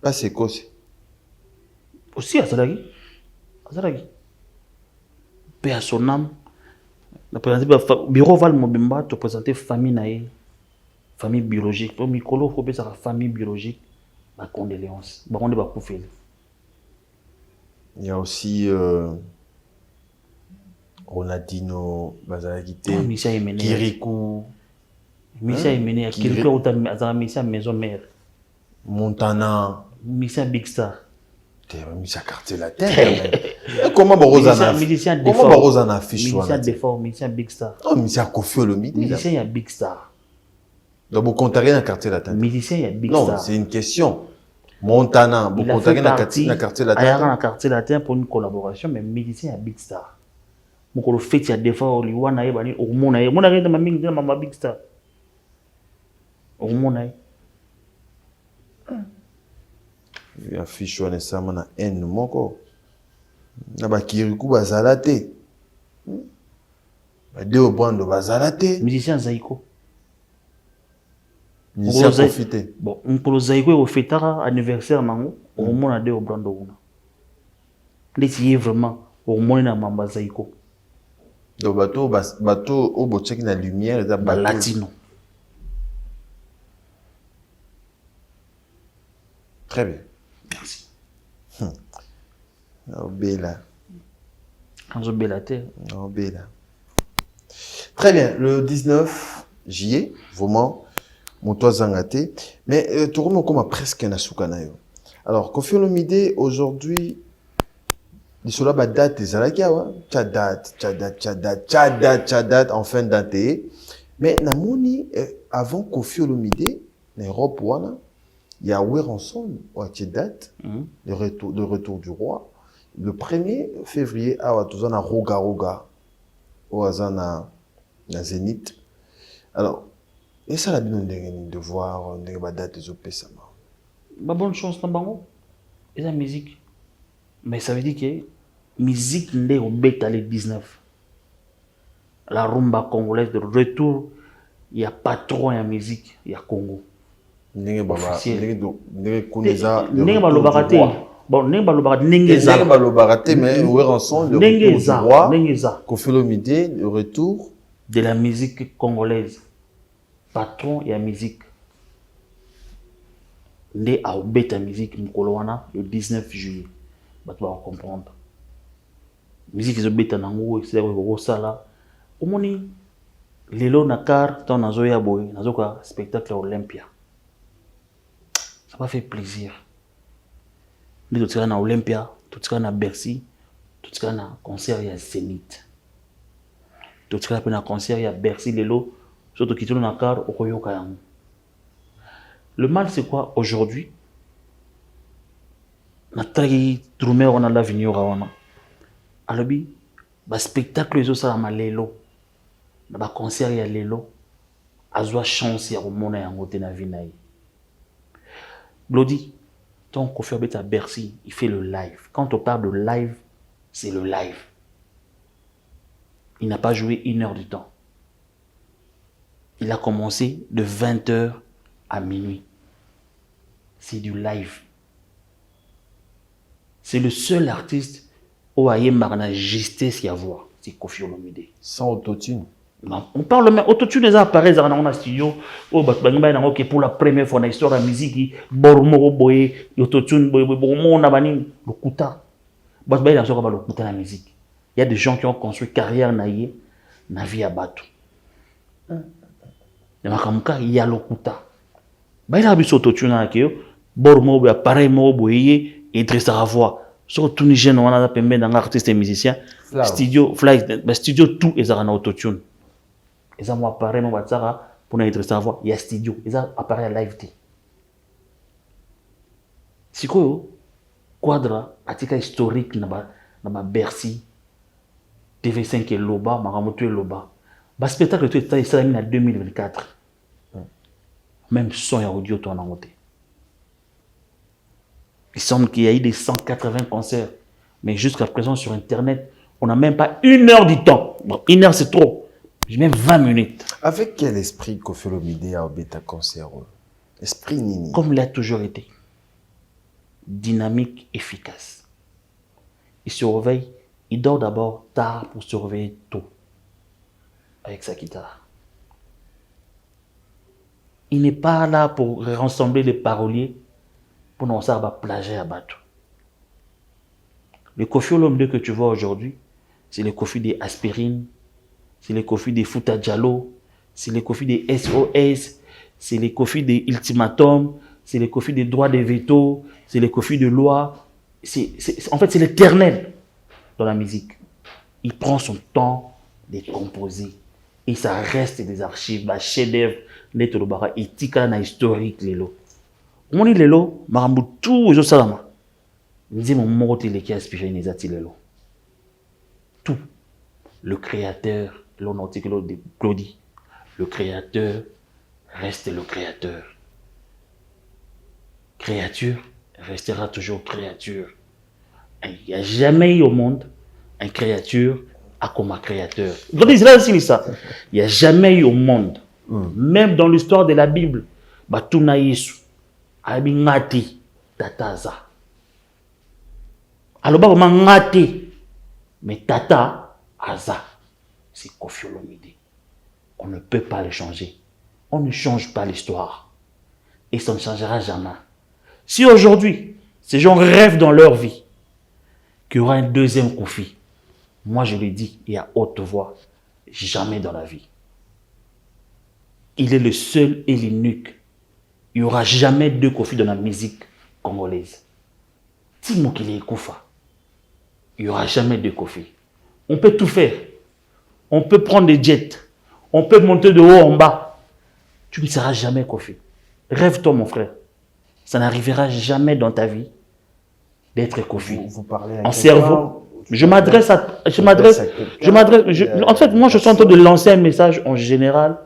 Pas c'est quoi c'est? Aussi, à Zadagi. Paix à son âme. Bureau Val Mobimba, te présenter famille naïe. Famille biologique. Pour Mikolo, il faut que ça famille biologique. Ma condoléance. On est pas couvert. Il y a aussi Ronaldinho, Bazalagité, Kirikou. Missa Emene, Kirikou, autant Missa Maison Mère. Montana. Missa Big Star. Missa Quartier Latin. Comment Barozana affiche? Missa Big Star. Oh, Missa Kofi Olomide. Musicien, il y a Big Star. Donc, vous comptez rien dans Quartier Latin? Musicien, il y a Big Star. Non, c'est une question. Montana, vous comptez rien dans Quartier Latin? Il y a un Quartier Latin pour une collaboration, mais musicien, il y a Big Star. Mon fait, il y a des fois, au Liwana, il y a au monde, il y a ma Big Star. Au monde, il y a affiche nécessairement na N moko. Na ba Kirikou bazalate. Ba Deo Brando bazalate. Musicien Zaiko. Musicien profité. Bon, pour le Zaiko au fêtara anniversaire mango, au monde a Deo Brando una. N'essayez vraiment au monde na mamba Zaiko. Donc bateau au bochek na lumière et ba latino. Très bien. Merci. Bella. Anzo Bellate. Bella. Très bien. Le 19 juillet, vraiment, mon toit zangaté. Mais tout le monde comme presque un asukanayo. Alors, Koffi Olomide, aujourd'hui, il y a une date, date, en fin d'année. Mais, avant Koffi Olomide, en Europe, il y a Weranson, qui date, le retour du roi. Le 1er février, à Roga, au Azana, na Zénith. Alors, et ça, la bien de voir, de date des opérations. Bonne chance, Nambango. Et la musique. Mais ça veut dire que musique n'est au bêta les 19. La rumba congolaise de retour, il y a pas trop de musique, il y a Congo. Ndenge baba ndenge kuneza bon ndenge balobaka mais Weranson le retour du roi Koffi Olomide le retour de la musique congolaise patron et la musique nde a obeta musique mukolo wana le 19 juillet bato ba comprendre musique ezobeta nango c'est ko sala omoni lelo na car ton nazo ya boy nazoka spectacle Olympia. Ça m'a fait plaisir. Nous sommes à Olympia, tout à à Bercy, tout à à concert à Zénith. Tout à à concert à Bercy, Lelo, surtout qui tourne dans le car au Koyokayango. Le mal, c'est quoi aujourd'hui? On a trahi Drummer, on a l'avenir. Alors, le spectacle, les autres, c'est Lelo. Le concert à Lelo, a une chance à remonter en côté de la vie. Glody, tant qu'on fait à Bercy, il fait le live. Quand on parle de live, c'est le live. Il n'a pas joué 1 heure du temps. Il a commencé de 20h à minuit. C'est du live. C'est le seul artiste où il y a une justesse à voix. C'est Koffi Olomide. Sans autotune. On parle même autotune les appareils dans un studio. Oh, pour la première fois dans l'histoire de la musique, Bormo boy, autotune boy, Bormo on a banni le kuta. Parce que le kuta la musique. Il y a des gens qui ont construit carrière naïe, na vie à bateau. Il y a le kuta. Il y a des autotune à qui Bormo boy, appareil mo boy, et dresse à voix. Surtout les jeunes, on a permis d'un artiste et musicien. Studio, studio tout est en autotune. Ils ont appareil mon WhatsApp pour être savoir il y a studio ils ont appareil à live t c'est quoi quadra article historique na Bercy TV5 et Loba Maramoto et Loba ba spectacle tout est ça en 2024 même son et audio tout en monté il semble qu'il y a eu des 180 concerts mais jusqu'à présent sur internet on n'a même pas 1 heure du temps. Bon, 1 heure c'est trop. J'ai même 20 minutes. Avec quel esprit Koffi Olomide a obéi ta concert? Esprit Nini. Comme il a toujours été. Dynamique, efficace. Il se réveille, il dort d'abord tard pour se réveiller tôt. Avec sa guitare. Il n'est pas là pour rassembler les paroliers pour nous faire plager à bateau. Le Koffi Olomide que tu vois aujourd'hui, c'est le Koffi des aspirines. C'est les Koffi des Fouta Diallo, c'est les Koffi des SOS, c'est les Koffi des Ultimatum, c'est les Koffi des droits des veto, c'est les Koffi de loi. En fait, c'est l'éternel dans la musique. Il prend son temps de composer et ça reste des archives, des chefs-d'œuvre, les Tolobara, et tika na historique lelo. On dit lelo, marambu tout aux salama. Nous disons mon mot qui a inspiré les lelo. Tout. Le créateur, l'onotique de Claudie, le créateur reste le créateur. Créature restera toujours créature. Il n'y a jamais eu au monde une créature comme un créateur. Il n'y a jamais eu au monde, même dans l'histoire de la Bible, Batuna Yesu, Abingati, Tataza. Alors, Ngati, mais Tata, Aza. C'est Koffi Olomide. On ne peut pas le changer. On ne change pas l'histoire. Et ça ne changera jamais. Si aujourd'hui, ces gens rêvent dans leur vie qu'il y aura un deuxième Koffi, moi je le dis, et à haute voix, jamais dans la vie. Il est le seul et l'unique. Il n'y aura jamais 2 Koffi dans la musique congolaise. Timo qu'il est Koufa. Il n'y aura jamais 2 Koffi. On peut tout faire. On peut prendre des jets. On peut monter de haut en bas. Tu ne seras jamais Koffi. Rêve-toi, mon frère. Ça n'arrivera jamais dans ta vie d'être Koffi. Vous parlez en cerveau. Je m'adresse à... En fait, moi, je suis en train de lancer un message en général.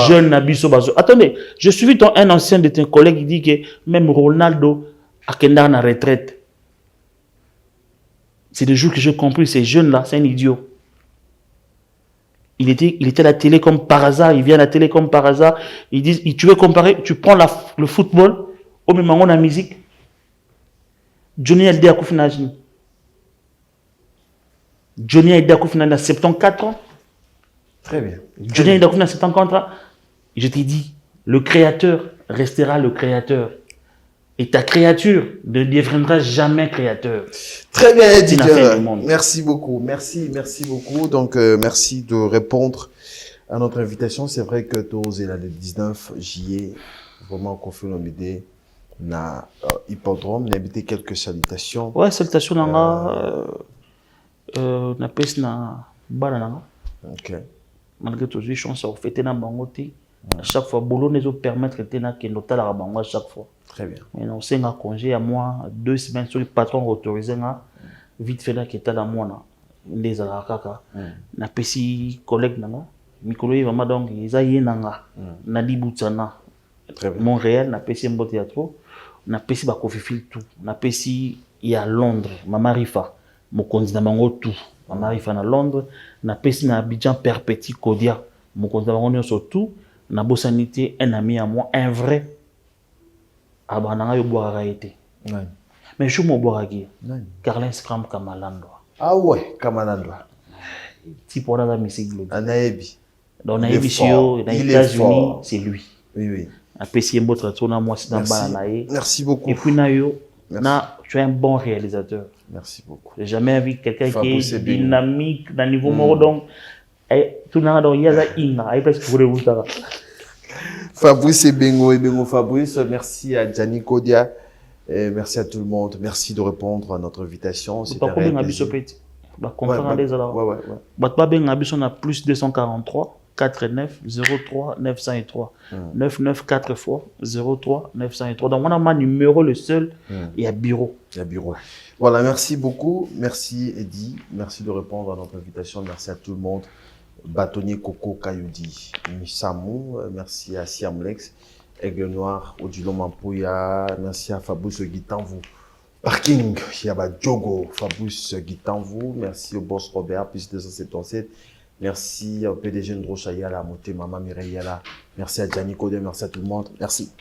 Jeune, attendez, je suis un ancien de tes collègues qui dit que même Ronaldo a Kendar en retraite. C'est le jour que j'ai compris, ces jeunes-là, c'est un idiot. Il était à la télé comme par hasard, il vient à la télé comme par hasard. Ils disent, tu veux comparer, tu prends le football, au même moment la musique. Johnny Hallyday a Koufina. Johnny Hallyday a Koufina à 74 ans. Très bien. Johnny Hallyday a Koufina à 74 ans. Je t'ai dit, le créateur restera le créateur. Et ta créature ne deviendra jamais créateur. Très bien, Didier. Merci beaucoup. Merci beaucoup. Donc, merci de répondre à notre invitation. C'est vrai que tous le 19 juillet, vraiment, Koffi Olomide na hippodrome, n'a habité quelques salutations. Ouais, salutations na pes na banana. Ok. Malgré tout, j'ai chance à fêter na bangote. À chaque fois, boulot ne permettre de na kenota la bango à chaque fois. Très bien. Mais non, c'est un congé à moi, 2 semaines sur le patron autorisé, vite fait là qui était dans moi, les arakaka. Na pesi collègue nanga, mikolo yi vraiment donc ils aillent nanga, na dibutsana. Très bien. Montréal, na pesi mbo théâtre, na pesi ba Koffi Fil tout, na pesi y à Londres, Mama Rifa, mo konzina bango tout, Mama Rifa na Londres, na pesi na Abidjan Perpétuel Kodia, mo konzina bango surtout, na Bossanité un ami à moi, un vrai. Ah bah, on a eu boire été. Mais je suis Boragi. Nani? Carlin Scram Kamalando. Ah ouais, Kamalandwa. Si pour la musique. Anaebi. Dans Il est les fort. dans Il les est États-Unis, fort. c'est lui. Oui, oui. Après, si moi, c'est dans Merci. Merci beaucoup. Et puis, Merci. tu es un bon réalisateur. Merci beaucoup. J'ai jamais vu quelqu'un qui Fabrice est Ebengo. dynamique dans le niveau mort. Donc, tout le monde il y a Inga. Il presque pour vous. Fabrice Ebengo Fabrice, merci à Gianni Kodia, et merci à tout le monde, merci de répondre à notre invitation. C'est un réel plaisir. On a plus 243 49 03 903 99 4 fois 03 903. Donc on a un numéro le seul et un bureau. Il y a bureau. Voilà, merci beaucoup, merci Eddy, merci de répondre à notre invitation, merci à tout le monde. Bâtonnier Coco Kayoudi, Missamou, merci à Siamlex, Aigle Noir, Odilon Mampouya, merci à Fabrice Guitanvou. Parking, Yaba Djogo, Fabrice Guitanvou, merci au boss Robert, plus 277, merci au PDG Ndrocha Yala, Moté Mama Mireille Yala, merci à Gianni Code, merci à tout le monde, merci.